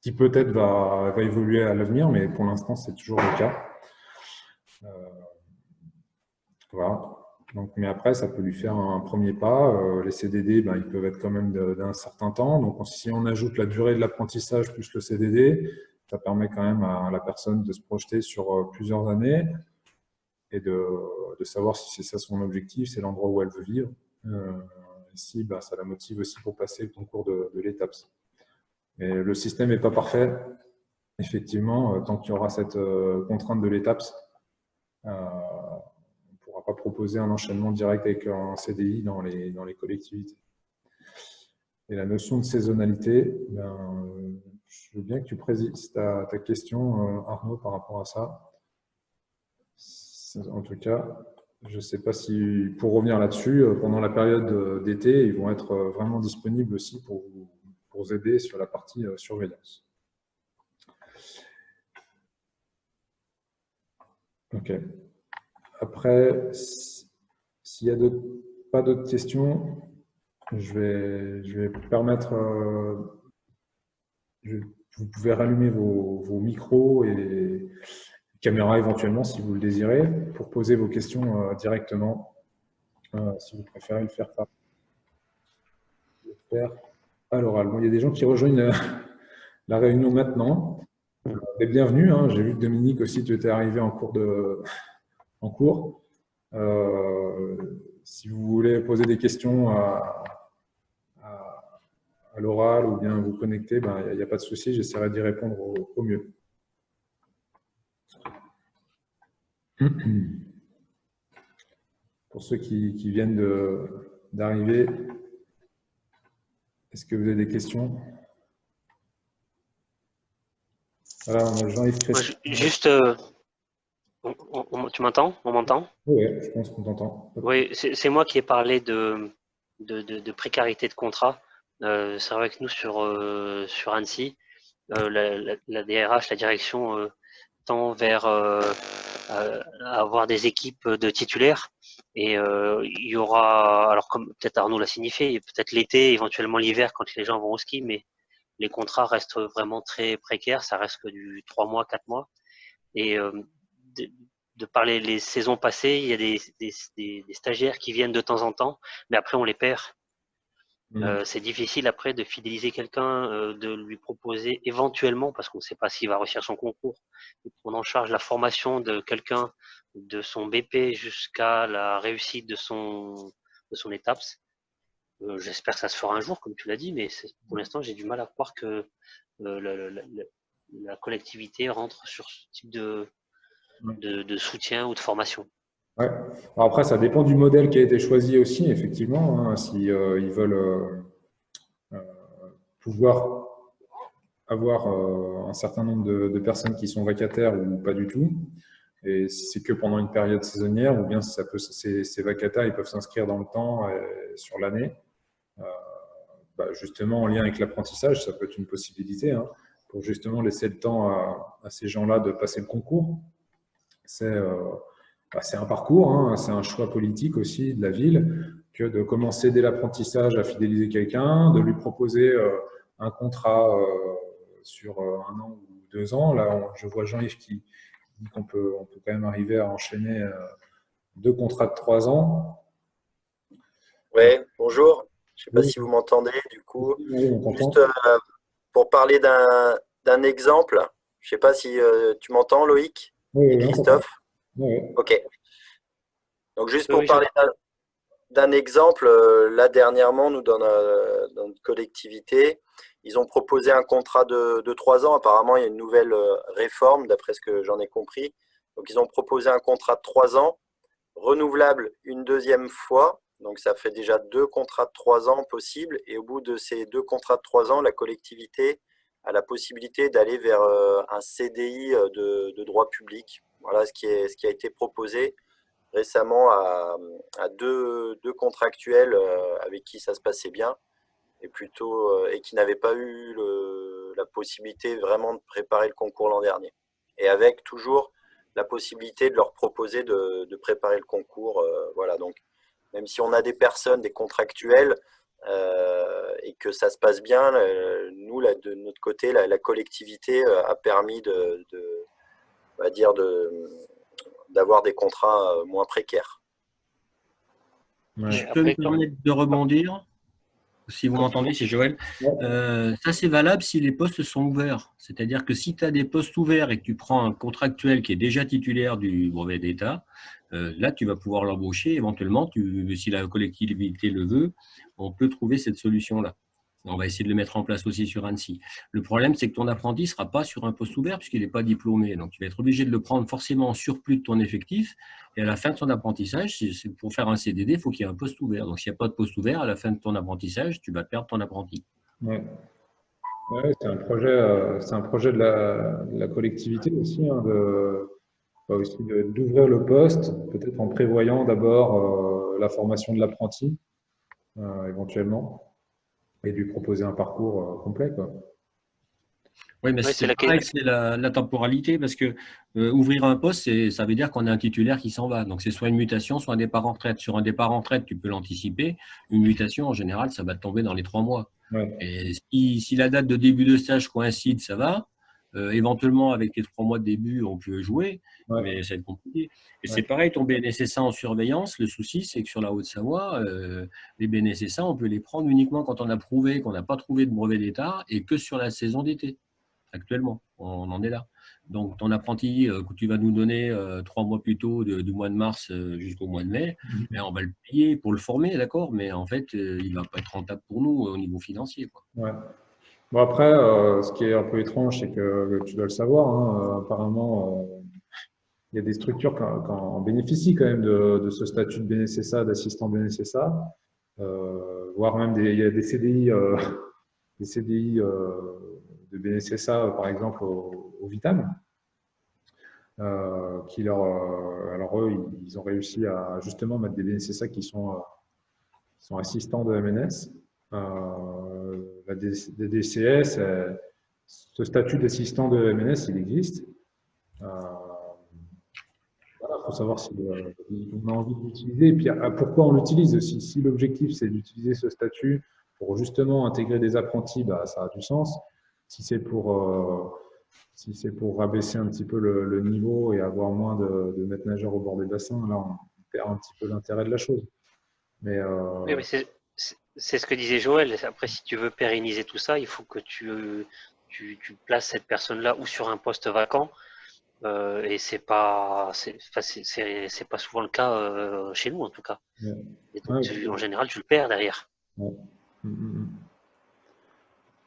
qui peut-être va évoluer à l'avenir, mais pour l'instant, c'est toujours le cas. Voilà. Donc, mais après, ça peut lui faire un premier pas. Les CDD, ils peuvent être quand même d'un certain temps. Donc, si on ajoute la durée de l'apprentissage plus le CDD, ça permet quand même à la personne de se projeter sur plusieurs années et de savoir si c'est ça son objectif, c'est l'endroit où elle veut vivre. Si ça la motive aussi pour passer le concours de l'étape. Mais le système n'est pas parfait. Effectivement, tant qu'il y aura cette contrainte de l'étape, on ne pourra pas proposer un enchaînement direct avec un CDI dans les collectivités. Et la notion de saisonnalité, je veux bien que tu précises ta question, Arnaud, par rapport à ça. En tout cas, je ne sais pas si, pour revenir là-dessus, pendant la période d'été, ils vont être vraiment disponibles aussi pour vous aider sur la partie surveillance. Ok. Après, s'il n'y a pas d'autres questions, je vais permettre… vous pouvez rallumer vos micros et caméras éventuellement si vous le désirez pour poser vos questions directement, si vous préférez le faire à l'oral. Bon, il y a des gens qui rejoignent la réunion maintenant. Bienvenue, j'ai vu que Dominique aussi, tu étais arrivé en cours. Si vous voulez poser des questions à l'oral ou bien vous connecter, il n'y a pas de souci, j'essaierai d'y répondre au mieux. Pour ceux qui viennent d'arriver, est-ce que vous avez des questions? Voilà, on a Jean-Yves Christian. Juste, tu m'entends? On m'entend? Oui, je pense qu'on t'entend. Oui, c'est moi qui ai parlé de précarité de contrat. C'est vrai que nous, sur Annecy, la DRH, la direction, tend vers avoir des équipes de titulaires. Et il y aura, alors comme peut-être Arnaud l'a signifié, peut-être l'été, éventuellement l'hiver quand les gens vont au ski, mais les contrats restent vraiment très précaires. Ça reste que du 3 mois, 4 mois. Et de par les saisons passées, il y a des stagiaires qui viennent de temps en temps, mais après on les perd. C'est difficile après de fidéliser quelqu'un, de lui proposer éventuellement, parce qu'on ne sait pas s'il va réussir son concours, de prendre en charge la formation de quelqu'un de son BP jusqu'à la réussite de son ETAPS. J'espère que ça se fera un jour, comme tu l'as dit, mais pour l'instant, j'ai du mal à croire que la collectivité rentre sur ce type de soutien ou de formation. Ouais. Alors après, ça dépend du modèle qui a été choisi aussi, effectivement. Hein, si ils veulent pouvoir avoir un certain nombre de personnes qui sont vacataires ou pas du tout, et si c'est que pendant une période saisonnière, ou bien si ça peut, ces vacataires, ils peuvent s'inscrire dans le temps sur l'année. Justement, en lien avec l'apprentissage, ça peut être une possibilité, hein, pour justement laisser le temps à ces gens-là de passer le concours. C'est un parcours, hein, c'est un choix politique aussi de la ville que de commencer dès l'apprentissage à fidéliser quelqu'un, de lui proposer un contrat sur 1 an ou 2 ans. Là, je vois Jean-Yves qui dit on peut quand même arriver à enchaîner 2 contrats de 3 ans. Oui, bonjour. Je ne sais pas si vous m'entendez du coup. Oui, on Juste pour parler d'un exemple, je ne sais pas si tu m'entends, Loïc et Christophe. Oui. Ok. Donc juste pour parler d'un exemple, là dernièrement, nous dans notre collectivité, ils ont proposé un contrat de 3 ans. Apparemment, il y a une nouvelle réforme, d'après ce que j'en ai compris. Donc ils ont proposé un contrat de 3 ans, renouvelable une deuxième fois. Donc ça fait déjà 2 contrats de 3 ans possibles. Et au bout de ces 2 contrats de 3 ans, la collectivité a la possibilité d'aller vers un CDI de droit public. Voilà ce qui a été proposé récemment à 2 contractuels avec qui ça se passait bien et qui n'avaient pas eu la possibilité vraiment de préparer le concours l'an dernier. Et avec toujours la possibilité de leur proposer de préparer le concours. Voilà, donc même si on a des personnes, des contractuels, et que ça se passe bien, nous, là, de notre côté, la collectivité a permis d'avoir des contrats moins précaires. Ouais. Je peux me permettre de rebondir, si vous m'entendez, c'est Joël. Ça, c'est valable si les postes sont ouverts. C'est-à-dire que si tu as des postes ouverts et que tu prends un contractuel qui est déjà titulaire du brevet d'État, là, tu vas pouvoir l'embaucher. Éventuellement, si la collectivité le veut, on peut trouver cette solution-là. On va essayer de le mettre en place aussi sur Annecy. Le problème, c'est que ton apprenti ne sera pas sur un poste ouvert puisqu'il n'est pas diplômé. Donc, tu vas être obligé de le prendre forcément en surplus de ton effectif. Et à la fin de son apprentissage, pour faire un CDD, il faut qu'il y ait un poste ouvert. Donc, s'il n'y a pas de poste ouvert, à la fin de ton apprentissage, tu vas perdre ton apprenti. Ouais. Ouais, c'est un projet de la collectivité aussi, hein, d'ouvrir le poste, peut-être en prévoyant d'abord la formation de l'apprenti, éventuellement, et lui proposer un parcours complet, quoi. Oui, mais c'est la temporalité, parce que ouvrir un poste, ça veut dire qu'on a un titulaire qui s'en va. Donc, c'est soit une mutation, soit un départ en retraite. Sur un départ en retraite, tu peux l'anticiper. Une mutation, en général, ça va tomber dans les 3 mois. Ouais. Et si la date de début de stage coïncide, ça va. Éventuellement, avec les 3 mois de début, on peut jouer, mais ça va être compliqué. Et c'est pareil, ton BNSSA en surveillance, le souci, c'est que sur la Haute-Savoie, les BNSSA, on peut les prendre uniquement quand on a prouvé qu'on n'a pas trouvé de brevet d'État et que sur la saison d'été. Actuellement, on en est là. Donc, ton apprenti que tu vas nous donner 3 mois plus tôt, du mois de mars jusqu'au mois de mai, on va le payer pour le former, d'accord, mais en fait, il ne va pas être rentable pour nous au niveau financier, quoi. Ouais. Bon, après, ce qui est un peu étrange, c'est que tu dois le savoir, hein, apparemment, il y a des structures qui en bénéficient quand même de ce statut de BNSSA, d'assistant BNSSA, voire même il y a des CDI, de BNSSA, par exemple, au Vitam, alors eux, ils ont réussi à justement mettre des BNSSA qui sont assistants de MNS. La DCS, ce statut d'assistant de MNS, il existe. Il faut savoir si on a envie de l'utiliser et puis pourquoi on l'utilise aussi. Si l'objectif, c'est d'utiliser ce statut pour justement intégrer des apprentis, ça a du sens. Si c'est pour Si c'est pour rabaisser un petit peu le niveau et avoir moins de maîtres nageurs au bord des bassins, là, on perd un petit peu l'intérêt de la chose. Mais, Oui, mais c'est ce que disait Joël. Après, si tu veux pérenniser tout ça, il faut que tu places cette personne-là ou sur un poste vacant. Et c'est pas souvent le cas chez nous en tout cas. ouais. Et donc, en général, tu le perds derrière. Ouais.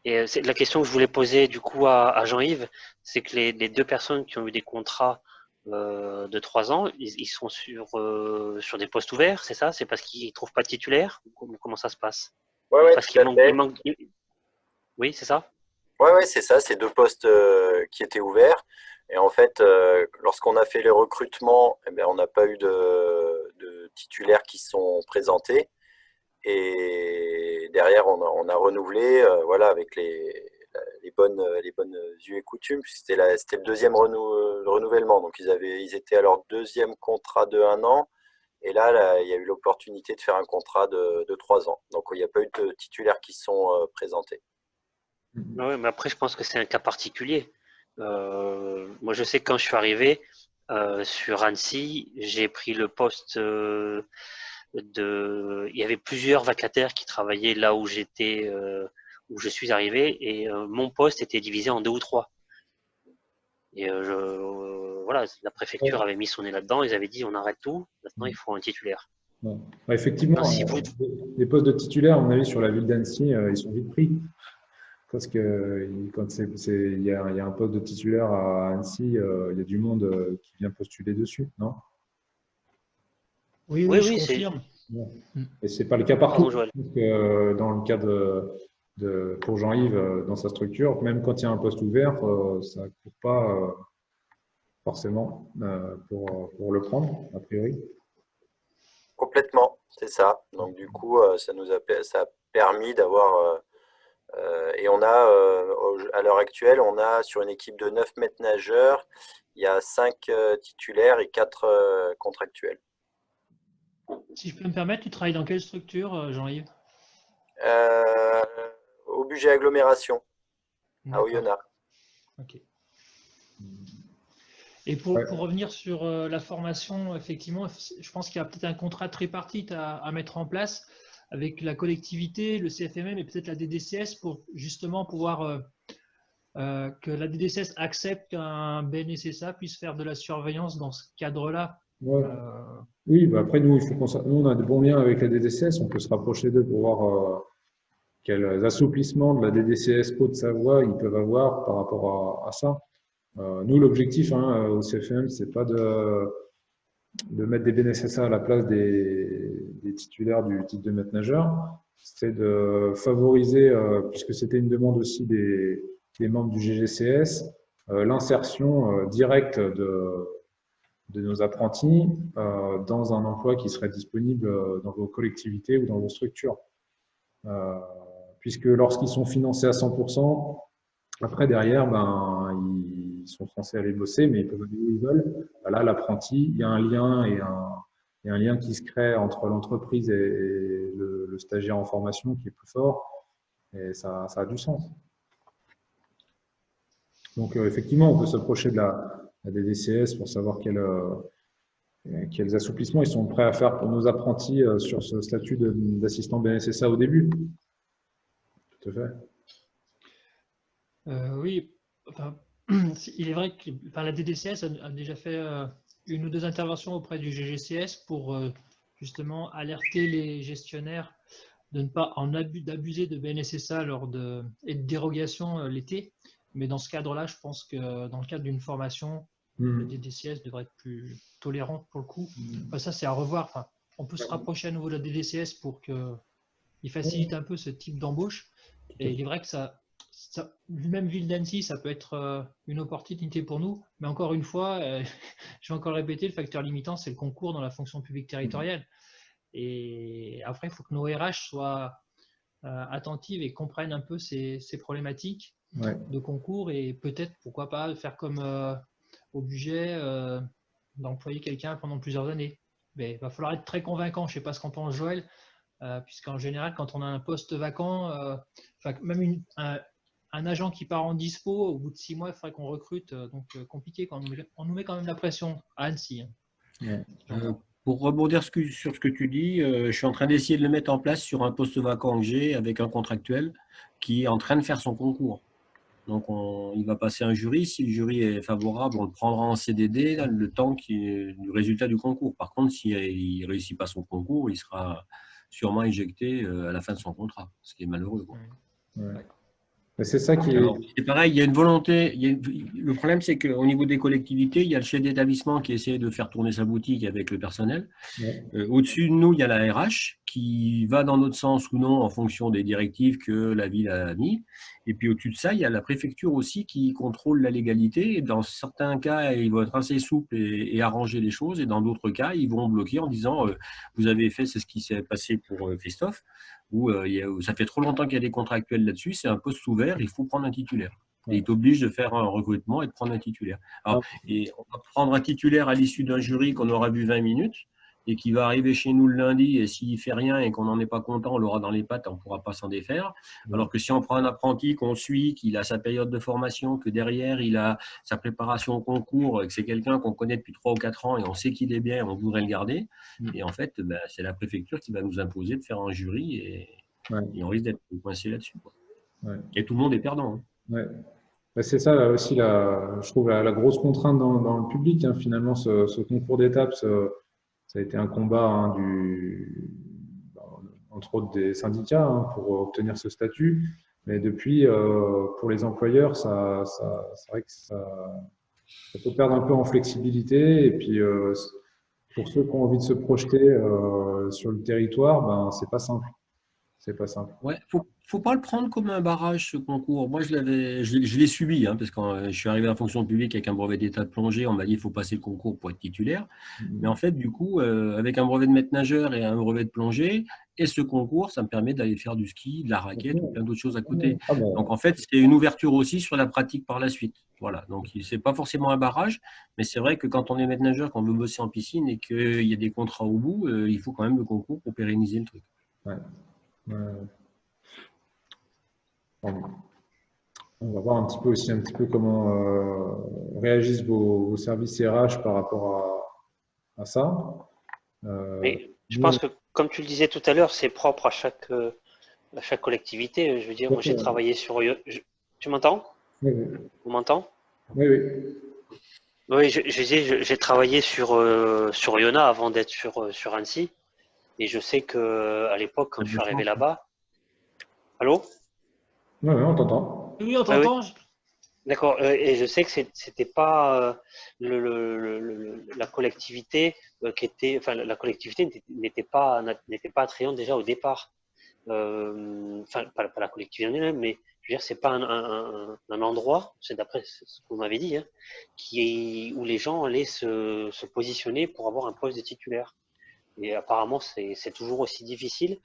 Et c'est la question que je voulais poser du coup à Jean-Yves, c'est que les deux personnes qui ont eu des contrats de 3 ans, ils sont sur des postes ouverts, c'est ça? C'est parce qu'ils trouvent pas de titulaire? Comment ça se passe? Ouais, ouais, Parce tout qu'il à fait. manque. Oui, c'est ça? Ouais, ouais, c'est ça, c'est 2 postes qui étaient ouverts. Et en fait, lorsqu'on a fait les recrutements, eh bien, on n'a pas eu de titulaires qui se sont présentés. Et derrière, on a renouvelé, voilà, avec les bonnes us et coutumes. C'était le deuxième le renouvellement. Donc, ils étaient à leur deuxième contrat de 1 an. Et là, il y a eu l'opportunité de faire un contrat de 3 ans. Donc, il n'y a pas eu de titulaires qui se sont présentés. Ouais, mais après, je pense que c'est un cas particulier. Moi, je sais que quand je suis arrivé sur Annecy, j'ai pris le poste Il y avait plusieurs vacataires qui travaillaient là où j'étais, où je suis arrivé, et mon poste était divisé en 2 ou 3. Et voilà, la préfecture avait mis son nez là-dedans. Ils avaient dit on arrête tout. Maintenant, il faut un titulaire. Ouais. Ouais, Maintenant, effectivement, si vous, les postes de titulaire, à mon avis, sur la ville d'Annecy, ils sont vite pris. Parce que quand il y a un poste de titulaire à Annecy, il y a du monde qui vient postuler dessus, non? Oui, oui, oui, je oui, confirme. Et c'est pas le cas partout. Pardon, Joël. Donc, dans le cas pour Jean-Yves, dans sa structure, même quand il y a un poste ouvert, ça ne court pas forcément pour le prendre, a priori. Complètement, c'est ça. Donc, du coup, ça a permis d'avoir. Et on a, à l'heure actuelle, on a sur une équipe de 9 maîtres nageurs, il y a 5 titulaires et 4 contractuels. Si je peux me permettre, tu travailles dans quelle structure, Jean-Yves? Au budget agglomération, à D'accord. Oyonnax. Ok. Et pour revenir sur la formation, effectivement, je pense qu'il y a peut-être un contrat tripartite à mettre en place avec la collectivité, le CFMM et peut-être la DDCS pour justement pouvoir que la DDCS accepte qu'un BNSSA puisse faire de la surveillance dans ce cadre-là. Ouais. Oui, bah après, nous, on a de bons liens avec la DDCS, on peut se rapprocher d'eux pour voir quels assouplissements de la DDCS Haute-Savoie ils peuvent avoir par rapport à ça. Nous, l'objectif au CFM, c'est pas de mettre des BNSSA à la place des titulaires du titre de maître nageur, c'est de favoriser, puisque c'était une demande aussi des membres du GGCS, l'insertion directe de nos apprentis dans un emploi qui serait disponible dans vos collectivités ou dans vos structures. Puisque lorsqu'ils sont financés à 100%, après derrière, ils sont censés aller bosser, mais ils peuvent aller où ils veulent. Là, l'apprenti, il y a un lien et un lien qui se crée entre l'entreprise et le stagiaire en formation qui est plus fort, et ça a du sens. Donc effectivement, on peut s'approcher de la DDCS pour savoir quels assouplissements ils sont prêts à faire pour nos apprentis sur ce statut d'assistant BNSSA au début. Tout à fait. Oui, enfin, il est vrai que la DDCS a déjà fait 1 ou 2 interventions auprès du GGCS pour justement alerter les gestionnaires de ne pas d'abuser de BNSSA et de dérogation l'été. Mais dans ce cadre-là, je pense que dans le cadre d'une formation, le DDCS devrait être plus tolérant pour le coup. Enfin, ça, c'est à revoir. Enfin, on peut se rapprocher à nouveau de la DDCS pour qu'il facilite un peu ce type d'embauche. Et il est vrai que même ville d'Annecy, ça peut être une opportunité pour nous. Mais encore une fois, je vais encore le répéter, le facteur limitant, c'est le concours dans la fonction publique territoriale. Et après, il faut que nos RH soient attentives et comprennent un peu ces problématiques de concours et peut-être, pourquoi pas, faire comme au budget, d'employer quelqu'un pendant plusieurs années. Mais il va falloir être très convaincant. Je ne sais pas ce qu'en pense Joël, puisqu'en général, quand on a un poste vacant, même un agent qui part en dispo, au bout de 6 mois, il faudrait qu'on recrute. Donc, compliqué quand on nous met quand même la pression à Annecy. Ouais. Pour rebondir sur ce que tu dis, je suis en train d'essayer de le mettre en place sur un poste vacant que j'ai avec un contractuel qui est en train de faire son concours. Donc, il va passer un jury. Si le jury est favorable, on le prendra en CDD là, le temps du résultat du concours. Par contre, s'il ne réussit pas son concours, il sera sûrement éjecté à la fin de son contrat, ce qui est malheureux, quoi. Ouais. C'est ça qui est… Alors, c'est pareil, il y a une volonté. Le problème, c'est qu'au niveau des collectivités, il y a le chef d'établissement qui essaie de faire tourner sa boutique avec le personnel. Ouais. Au-dessus de nous, il y a la RH qui va dans notre sens ou non en fonction des directives que la ville a mis. Et puis au-dessus de ça, il y a la préfecture aussi qui contrôle la légalité. Et dans certains cas, ils vont être assez souples et arranger les choses. Et dans d'autres cas, ils vont bloquer en disant vous avez fait, c'est ce qui s'est passé pour Christophe, où ça fait trop longtemps qu'il y a des contractuels là-dessus, c'est un poste ouvert, il faut prendre un titulaire. Et il t'oblige de faire un recrutement et de prendre un titulaire. Alors, et on va prendre un titulaire à l'issue d'un jury qu'on aura vu 20 minutes et qui va arriver chez nous le lundi, et s'il ne fait rien et qu'on n'en est pas content, on l'aura dans les pattes, on ne pourra pas s'en défaire. Alors que si on prend un apprenti qu'on suit, qu'il a sa période de formation, que derrière il a sa préparation au concours, que c'est quelqu'un qu'on connaît depuis 3 ou 4 ans et on sait qu'il est bien, on voudrait le garder. Et en fait, c'est la préfecture qui va nous imposer de faire un jury et on risque d'être coincé là-dessus. Et tout le monde est perdant. Hein. Ouais. C'est ça là, aussi, je trouve, la grosse contrainte dans le public. Hein, finalement, ce concours d'étapes, ça a été un combat entre autres des syndicats pour obtenir ce statut. Mais depuis, pour les employeurs, c'est vrai que ça peut perdre un peu en flexibilité. Et puis, pour ceux qui ont envie de se projeter sur le territoire, c'est pas simple. C'est pas simple. Ouais, faut pas le prendre comme un barrage, ce concours. Moi, je l'ai subi, parce que quand je suis arrivé à la fonction publique avec un brevet d'état de plongée, on m'a dit qu'il faut passer le concours pour être titulaire. Mais en fait, du coup, avec un brevet de maître nageur et un brevet de plongée, et ce concours, ça me permet d'aller faire du ski, de la raquette ou plein d'autres choses à côté. Donc, en fait, c'est une ouverture aussi sur la pratique par la suite. Voilà. Donc, c'est pas forcément un barrage, mais c'est vrai que quand on est maître nageur, qu'on veut bosser en piscine et qu'il y a des contrats au bout, il faut quand même le concours pour pérenniser le truc. Ouais. On va voir un petit peu comment réagissent vos services RH par rapport à ça. Mais je pense que, comme tu le disais tout à l'heure, c'est propre à chaque collectivité. Je veux dire, moi j'ai travaillé sur… Tu m'entends? Oui. On m'entend? Oui, oui. Oui, j'ai travaillé sur Oyonnax avant d'être sur Annecy. Et je sais qu'à l'époque, quand je suis arrivé là-bas… Allô? Oui, on t'entend. Oui, on t'entend. Ah, oui. D'accord. Et je sais que c'était pas la collectivité qui était… Enfin, la collectivité n'était pas attrayante déjà au départ. Enfin, pas la collectivité en elle-même, mais je veux dire, c'est pas un endroit, c'est d'après ce que vous m'avez dit, où les gens allaient se positionner pour avoir un poste de titulaire. Et apparemment, c'est toujours aussi difficile.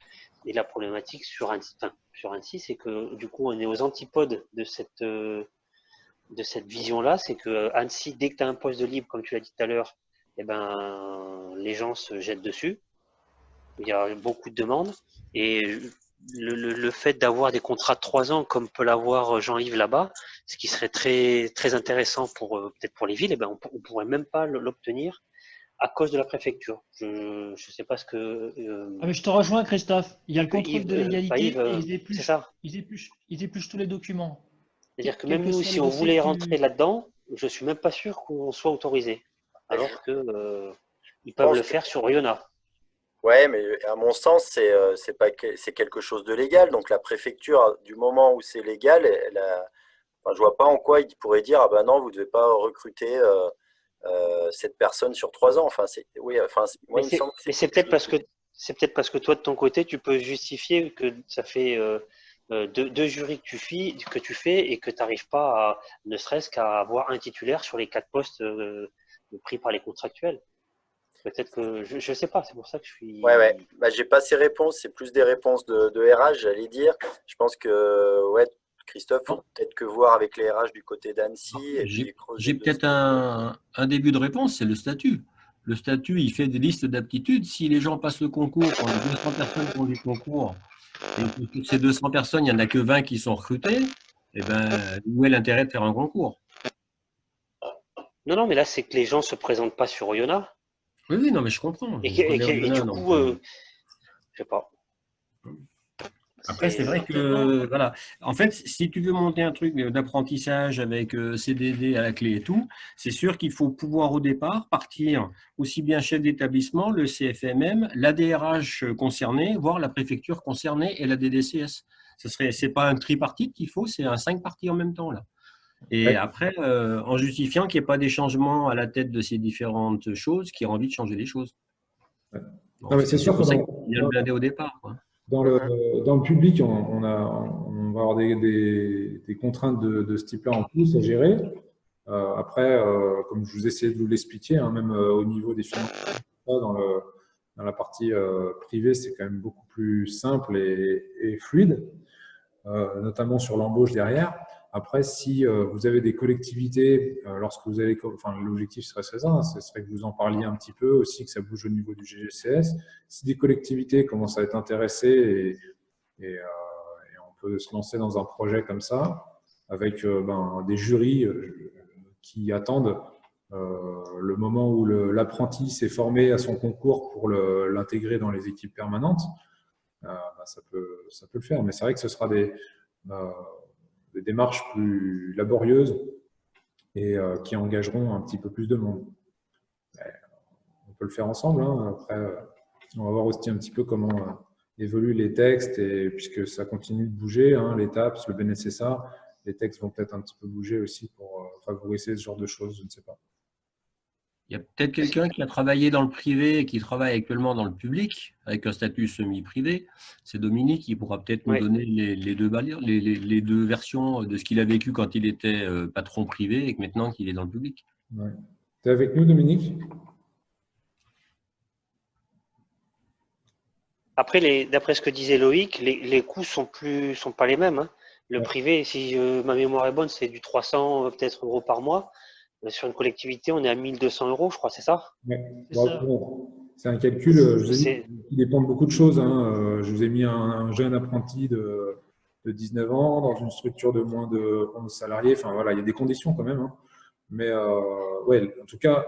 Et la problématique sur Annecy, c'est que du coup, on est aux antipodes de cette vision-là. C'est que Annecy, dès que tu as un poste de libre, comme tu l'as dit tout à l'heure, les gens se jettent dessus. Il y a beaucoup de demandes. Et le fait d'avoir des contrats de 3 ans, comme peut l'avoir Jean-Yves là-bas, ce qui serait très, très intéressant peut-être pour les villes, on ne pourrait même pas l'obtenir à cause de la préfecture. Je ne sais pas ce que… mais je te rejoins, Christophe. Il y a le contrôle de l'égalité et ils épluchent tous les documents. C'est-à-dire que même nous, si on voulait rentrer là-dedans, je ne suis même pas sûr qu'on soit autorisé. Alors qu'ils peuvent le faire sur Oyonnax. Ouais, mais à mon sens, c'est quelque chose de légal. Donc la préfecture, du moment où c'est légal, je vois pas en quoi il pourrait dire ah ben non, vous ne devez pas recruter cette personne sur 3 ans. Enfin, c'est peut-être parce que toi de ton côté, tu peux justifier que ça fait 2 jurys que tu fais et que tu n'arrives pas ne serait-ce qu'à avoir un titulaire sur les 4 postes pris par les contractuels. Peut-être que je ne sais pas, c'est pour ça que je suis… Ouais. J'ai pas ces réponses, c'est plus des réponses de RH, j'allais dire. Je pense que Christophe, faut peut-être que voir avec les RH du côté d'Annecy. J'ai peut-être un début de réponse, c'est le statut. Le statut, il fait des listes d'aptitudes. Si les gens passent le concours, on a 200 personnes qui ont du concours, et que sur ces 200 personnes, il n'y en a que 20 qui sont recrutées, eh ben, où est l'intérêt de faire un concours? Non, mais là, c'est que les gens ne se présentent pas sur Oyonnax. Oui, oui, non, mais je comprends. Et, Je connais et Oyonnax, du donc. coup, je sais pas. Après, c'est vrai que, voilà, en fait, si tu veux monter un truc d'apprentissage avec CDD à la clé et tout, c'est sûr qu'il faut pouvoir au départ partir aussi bien chef d'établissement, le CFMM, l'ADRH concerné, voire la préfecture concernée et la DDCS. C'est pas un tripartite qu'il faut, c'est un 5 parties en même temps, là. Et Ouais. après, en justifiant qu'il n'y ait pas des changements à la tête de ces différentes choses, qui a envie de changer les choses. Ouais. Bon, Non, mais c'est c'est sûr que pour ça qu'il faut bien le blinder au départ, quoi. dans le public, on va avoir des contraintes de ce type-là en plus à gérer. Après, comme je vous essayais de vous l'expliquer, hein, même au niveau des finances, dans la partie privée, c'est quand même beaucoup plus simple et fluide, notamment sur l'embauche derrière. Après, si vous avez des collectivités, lorsque vous allez, enfin, l'objectif serait ça, hein, ce serait que vous en parliez un petit peu aussi, que ça bouge au niveau du GGCS. Si des collectivités commencent à être intéressées et on peut se lancer dans un projet comme ça, avec des jurys qui attendent le moment où l'apprenti s'est formé à son concours pour l'intégrer dans les équipes permanentes, ça peut le faire. Mais c'est vrai que ce sera euh, des démarches plus laborieuses et qui engageront un petit peu plus de monde. Mais on peut le faire ensemble. Hein. Après, on va voir aussi un petit peu comment évoluent les textes, et puisque ça continue de bouger, hein, les TAPS, le BNSSA, les textes vont peut-être un petit peu bouger aussi pour favoriser ce genre de choses, je ne sais pas. Il y a peut-être quelqu'un qui a travaillé dans le privé et qui travaille actuellement dans le public, avec un statut semi-privé. C'est Dominique qui pourra peut-être nous donner les deux versions de ce qu'il a vécu quand il était patron privé et que maintenant qu'il est dans le public. Ouais. Tu es avec nous, Dominique? Après, d'après ce que disait Loïc, les coûts sont pas les mêmes, hein. Le Ouais. privé, si ma mémoire est bonne, c'est du 300 peut-être euros par mois. Sur une collectivité, on est à 1200 euros, je crois, c'est ça? Ouais. C'est ça. Bon, c'est un calcul, je vous ai dit, qui dépend de beaucoup de choses. Hein. Je vous ai mis un jeune apprenti de 19 ans dans une structure de moins de 11 salariés. Enfin, voilà, il y a des conditions quand même. Hein. Mais ouais, en tout cas,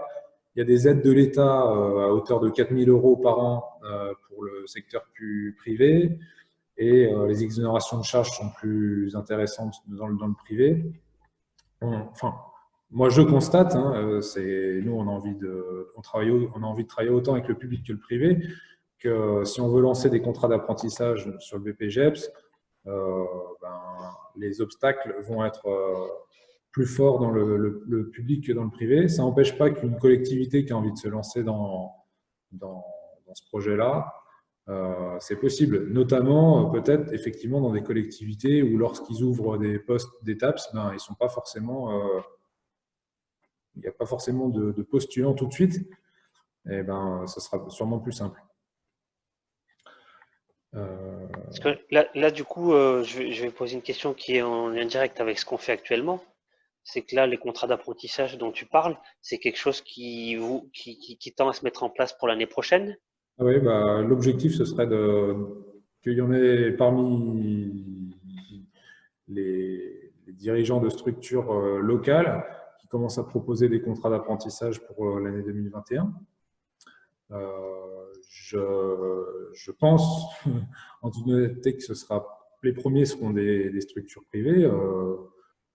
il y a des aides de l'État à hauteur de 4 000 euros par an pour le secteur plus privé, et les exonérations de charges sont plus intéressantes dans le privé. Enfin, moi, je constate, hein, nous, on a envie on a envie de travailler autant avec le public que le privé, que si on veut lancer des contrats d'apprentissage sur le BPGEPS, les obstacles vont être plus forts dans le public que dans le privé. Ça n'empêche pas qu'une collectivité qui a envie de se lancer dans ce projet-là, c'est possible, notamment peut-être effectivement dans des collectivités où lorsqu'ils ouvrent des postes d'étapes, ils sont pas forcément, il n'y a pas forcément de postulants tout de suite, et ça sera sûrement plus simple. Parce que là, du coup, je vais poser une question qui est en lien direct avec ce qu'on fait actuellement. C'est que là, les contrats d'apprentissage dont tu parles, c'est quelque chose qui tend à se mettre en place pour l'année prochaine? Ah oui, l'objectif, ce serait qu'il y en ait parmi les dirigeants de structures locales qui commencent à proposer des contrats d'apprentissage pour l'année 2021. Je pense, en toute honnêteté, que les premiers seront des structures privées,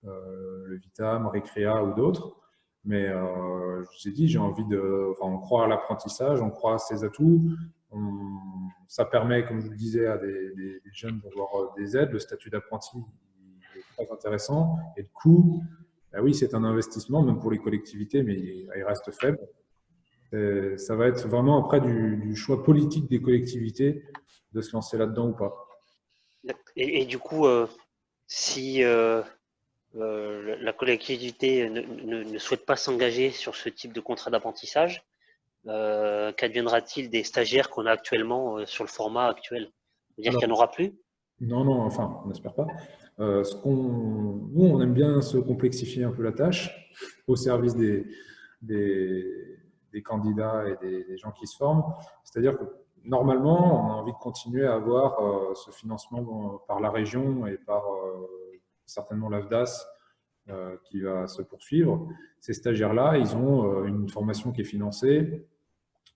le Vitam, Recrea ou d'autres. Mais je vous ai dit, on croit à l'apprentissage, on croit à ses atouts. Ça permet, comme je vous le disais, à des jeunes d'avoir des aides. Le statut d'apprenti est très intéressant. Et le coût, oui, c'est un investissement, même pour les collectivités, mais il reste faible. Ça va être vraiment après du choix politique des collectivités de se lancer là-dedans ou pas. Et du coup, si la collectivité ne souhaite pas s'engager sur ce type de contrat d'apprentissage, qu'adviendra-t-il des stagiaires qu'on a actuellement sur le format actuel? C'est-à-dire qu'il n'y en aura plus? Non, enfin, on n'espère pas. Nous, on aime bien se complexifier un peu la tâche au service des candidats et des gens qui se forment. C'est-à-dire que normalement, on a envie de continuer à avoir ce financement par la région et par certainement l'AFDAS qui va se poursuivre. Ces stagiaires-là, ils ont une formation qui est financée.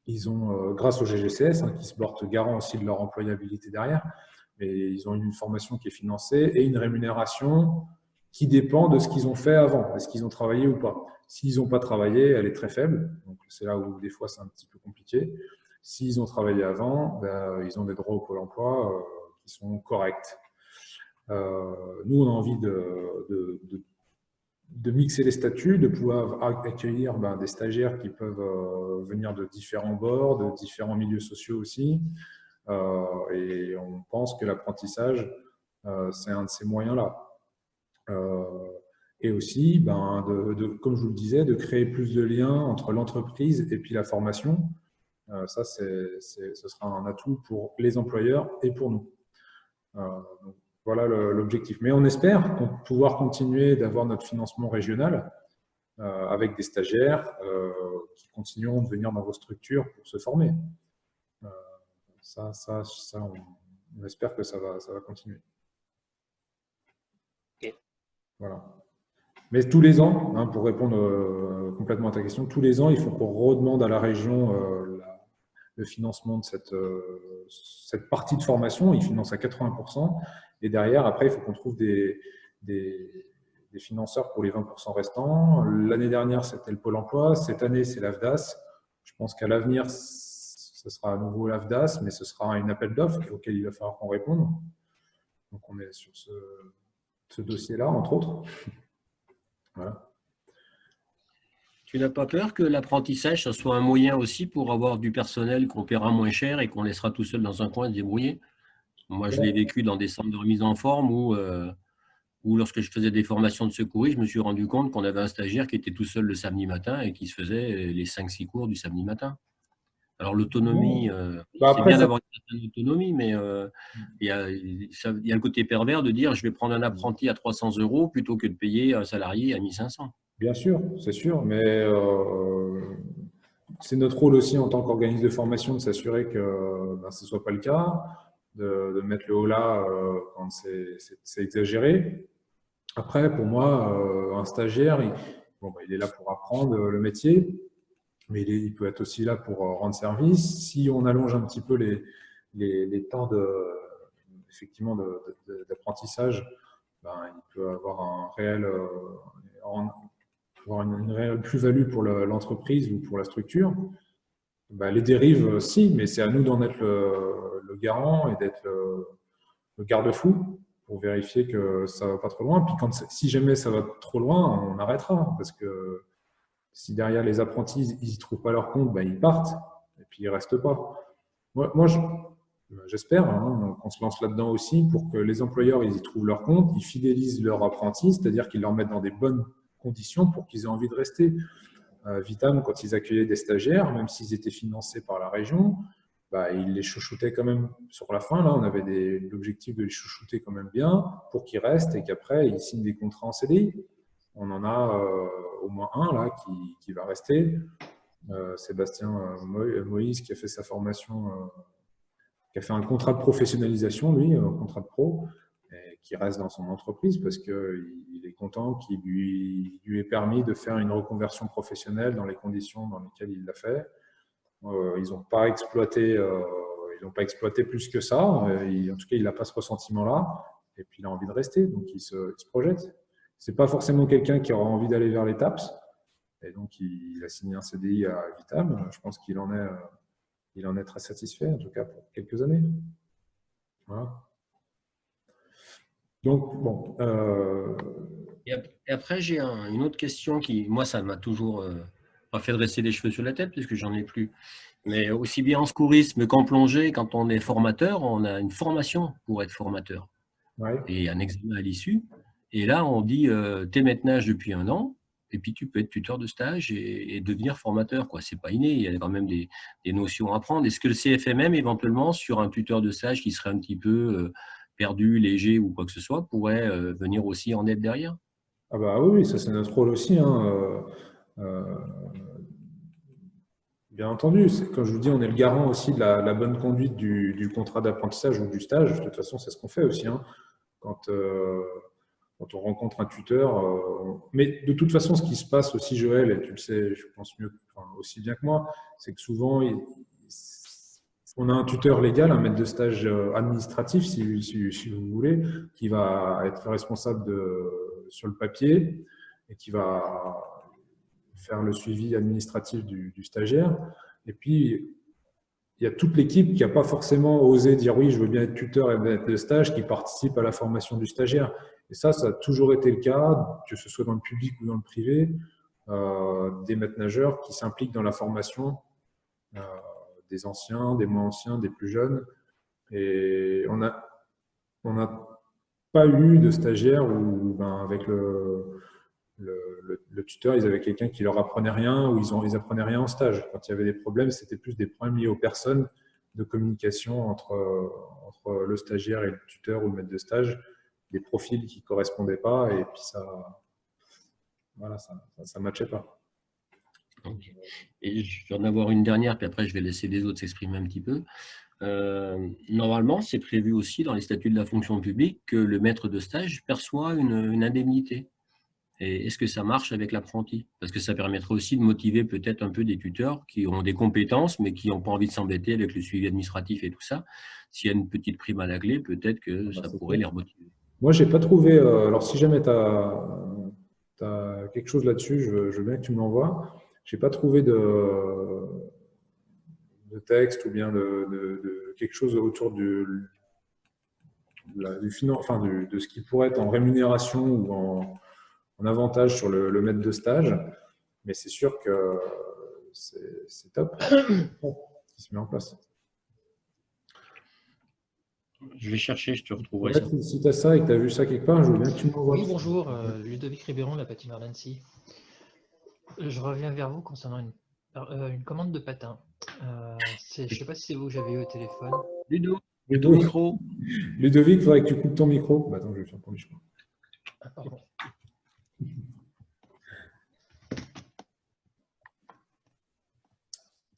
Ils ont, grâce au GGCS, qui se porte garant aussi de leur employabilité derrière, mais ils ont une formation qui est financée et une rémunération qui dépend de ce qu'ils ont fait avant, est-ce qu'ils ont travaillé ou pas. S'ils n'ont pas travaillé, elle est très faible, donc c'est là où des fois c'est un petit peu compliqué. S'ils ont travaillé avant, ils ont des droits au Pôle emploi qui sont corrects. Nous, on a envie de mixer les statuts, de pouvoir accueillir des stagiaires qui peuvent venir de différents bords, de différents milieux sociaux aussi. Et on pense que l'apprentissage, c'est un de ces moyens-là. Et aussi, comme je vous le disais, de créer plus de liens entre l'entreprise et puis la formation. Ça, ce sera un atout pour les employeurs et pour nous. Donc, voilà l'objectif. Mais on espère pouvoir continuer d'avoir notre financement régional avec des stagiaires qui continueront de venir dans vos structures pour se former. Ça, on espère que ça va continuer. Okay. Voilà. Mais tous les ans, pour répondre complètement à ta question, tous les ans, il faut qu'on redemande à la région le financement de cette partie de formation. Ils financent à 80%. Et derrière, après, il faut qu'on trouve des financeurs pour les 20% restants. L'année dernière, c'était le Pôle emploi. Cette année, c'est l'AFDAS. Je pense qu'à l'avenir, ce sera à nouveau l'AFDAS, mais ce sera un appel d'offres auquel il va falloir qu'on réponde. Donc, on est sur ce dossier-là, entre autres. Voilà. Tu n'as pas peur que l'apprentissage, ce soit un moyen aussi pour avoir du personnel qu'on paiera moins cher et qu'on laissera tout seul dans un coin se débrouiller? Moi, je l'ai vécu dans des centres de remise en forme où lorsque je faisais des formations de secouristes, je me suis rendu compte qu'on avait un stagiaire qui était tout seul le samedi matin et qui se faisait les 5-6 cours du samedi matin. Alors, l'autonomie, c'est bien d'avoir une certaine autonomie, mais il y a le côté pervers de dire je vais prendre un apprenti à 300 € plutôt que de payer un salarié à 1500. Bien sûr, c'est sûr, mais c'est notre rôle aussi en tant qu'organisme de formation de s'assurer que ce ne soit pas le cas, de mettre le haut là quand c'est exagéré. Après, pour moi, un stagiaire, il est là pour apprendre le métier, mais il peut être aussi là pour rendre service. Si on allonge un petit peu les temps effectivement d'apprentissage, il peut avoir une réelle plus-value pour l'entreprise ou pour la structure. Les dérives, si, mais c'est à nous d'en être le garant et d'être le garde-fou pour vérifier que ça ne va pas trop loin. Puis si jamais ça va trop loin, on arrêtera. Parce que si derrière les apprentis, ils n'y trouvent pas leur compte, ils partent et puis ils ne restent pas. Moi j'espère qu'on se lance là-dedans aussi pour que les employeurs ils y trouvent leur compte, ils fidélisent leurs apprentis, c'est-à-dire qu'ils leur mettent dans des bonnes conditions pour qu'ils aient envie de rester. Vitam, quand ils accueillaient des stagiaires, même s'ils étaient financés par la région, ils les chouchoutaient quand même sur la fin. Là, on avait l'objectif de les chouchouter quand même bien pour qu'ils restent et qu'après, ils signent des contrats en CDI. On en a au moins un là qui va rester. Sébastien Moïse qui a fait sa formation, qui a fait un contrat de professionnalisation, lui, un contrat de pro, et qui reste dans son entreprise parce qu'il est content qu'il lui ait permis de faire une reconversion professionnelle dans les conditions dans lesquelles il l'a fait. Ils n'ont pas exploité plus que ça. En tout cas, il n'a pas ce ressentiment-là. Et puis, il a envie de rester, donc il se projette. Ce n'est pas forcément quelqu'un qui aura envie d'aller vers les TAPS. Et donc, il a signé un CDI à Vitam. Je pense qu'il en est très satisfait, en tout cas pour quelques années. Voilà. Donc, bon. Et après, j'ai une autre question qui, moi, ça m'a toujours pas fait dresser les cheveux sur la tête, puisque j'en ai plus. Mais aussi bien en secourisme qu'en plongée, quand on est formateur, on a une formation pour être formateur. Ouais. Et un examen à l'issue. Et là, on dit, tu es maître nage depuis 1 an, et puis tu peux être tuteur de stage et devenir formateur. Ce n'est pas inné, il y a quand même des notions à apprendre. Est-ce que le CFMM, éventuellement, sur un tuteur de stage qui serait un petit peu perdu, léger ou quoi que ce soit, pourrait venir aussi en aide derrière? Ah oui, ça c'est notre rôle aussi. Bien entendu, comme je vous dis, on est le garant aussi de la bonne conduite du contrat d'apprentissage ou du stage. De toute façon, c'est ce qu'on fait aussi. Quand quand on rencontre un tuteur. Mais de toute façon, ce qui se passe aussi, Joël, et tu le sais, je pense aussi bien que moi, c'est que souvent, on a un tuteur légal, un maître de stage administratif, si vous voulez, qui va être responsable sur le papier et qui va faire le suivi administratif du stagiaire. Et puis, il y a toute l'équipe qui n'a pas forcément osé dire oui, je veux bien être tuteur et maître de stage, qui participe à la formation du stagiaire. Et ça a toujours été le cas, que ce soit dans le public ou dans le privé, des maîtres nageurs qui s'impliquent dans la formation des anciens, des moins anciens, des plus jeunes. Et on n'a pas eu de stagiaire où avec le tuteur, ils avaient quelqu'un qui leur apprenait rien ou ils apprenaient rien en stage. Quand il y avait des problèmes, c'était plus des problèmes liés aux personnes, de communication entre le stagiaire et le tuteur ou le maître de stage, des profils qui ne correspondaient pas et puis ça matchait pas. Okay. Et je vais en avoir une dernière, puis après je vais laisser les autres s'exprimer un petit peu. Normalement, c'est prévu aussi dans les statuts de la fonction publique que le maître de stage perçoit une indemnité. Et est-ce que ça marche avec l'apprenti? Parce que ça permettrait aussi de motiver peut-être un peu des tuteurs qui ont des compétences, mais qui n'ont pas envie de s'embêter avec le suivi administratif et tout ça. S'il y a une petite prime à la clé, peut-être que ça pourrait les remotiver. Moi, je n'ai pas trouvé… alors, si jamais tu as quelque chose là-dessus, je veux bien que tu me l'envoies. Je n'ai pas trouvé de texte ou bien de quelque chose autour de ce qui pourrait être en rémunération ou en avantage sur le maître de stage. Mais c'est sûr que c'est top qui se met en place. Je vais chercher, je te retrouverai ça. Ça. Si tu as ça et que tu as vu ça quelque part, je veux bien que tu m'envoies. Oui, bonjour, Ludovic Ribéron, la patinoire d'Annecy. Je reviens vers vous concernant une commande de patin. Je ne sais pas si c'est vous que j'avais eu au téléphone. Ludo, micro. Ludovic, il faudrait que tu coupes ton micro. Bah, attends, je vais faire ton micro. Ah, pardon.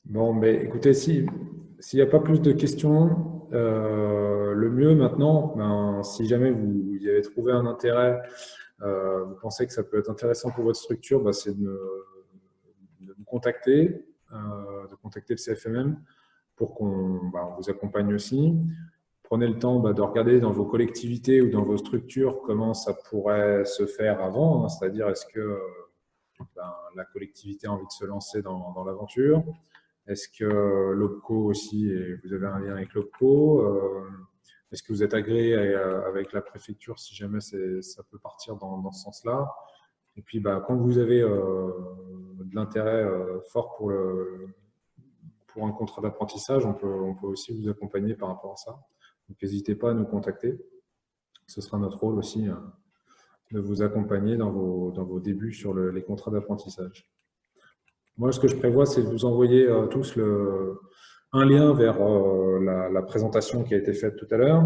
Bon, mais écoutez, s'il n'y a pas plus de questions, le mieux maintenant, si jamais vous y avez trouvé un intérêt, vous pensez que ça peut être intéressant pour votre structure, c'est de nous contacter, de contacter le CFMM pour qu'on vous accompagne aussi. Prenez le temps de regarder dans vos collectivités ou dans vos structures comment ça pourrait se faire avant, c'est-à-dire est-ce que la collectivité a envie de se lancer dans l'aventure. Est-ce que l'OPCO aussi, et vous avez un lien avec l'OPCO, est-ce que vous êtes agréé avec la préfecture si jamais ça peut partir dans ce sens-là? Et puis, quand vous avez de l'intérêt fort pour un contrat d'apprentissage, on peut aussi vous accompagner par rapport à ça. Donc, n'hésitez pas à nous contacter. Ce sera notre rôle aussi de vous accompagner dans vos débuts sur les contrats d'apprentissage. Moi, ce que je prévois, c'est de vous envoyer tous un lien vers la présentation qui a été faite tout à l'heure,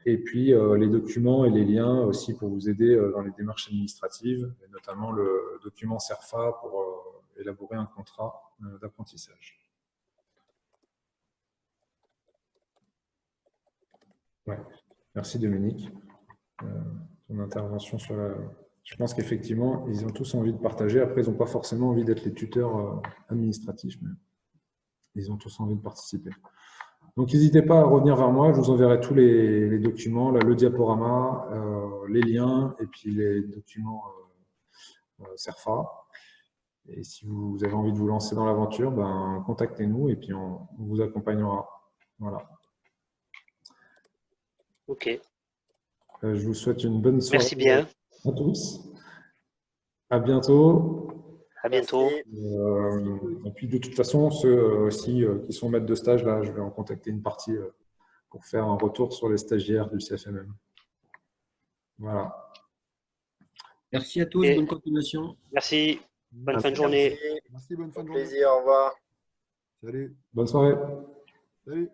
et puis les documents et les liens aussi pour vous aider dans les démarches administratives, et notamment le document CERFA pour élaborer un contrat d'apprentissage. Ouais. Merci Dominique. Ton intervention sur la… Je pense qu'effectivement, ils ont tous envie de partager. Après, ils n'ont pas forcément envie d'être les tuteurs administratifs, mais ils ont tous envie de participer. Donc, n'hésitez pas à revenir vers moi. Je vous enverrai tous les documents, le diaporama, les liens et puis les documents CERFA. Et si vous avez envie de vous lancer dans l'aventure, contactez-nous et puis on vous accompagnera. Voilà. Ok. Je vous souhaite une bonne soirée. Merci bien. À tous. À bientôt. À bientôt. Et puis de toute façon, ceux aussi qui sont maîtres de stage, là, je vais en contacter une partie pour faire un retour sur les stagiaires du CFMM. Voilà. Merci à tous, bonne continuation. Merci, bonne fin de journée. Merci, bonne fin de journée. Plaisir, au revoir. Salut. Bonne soirée. Salut.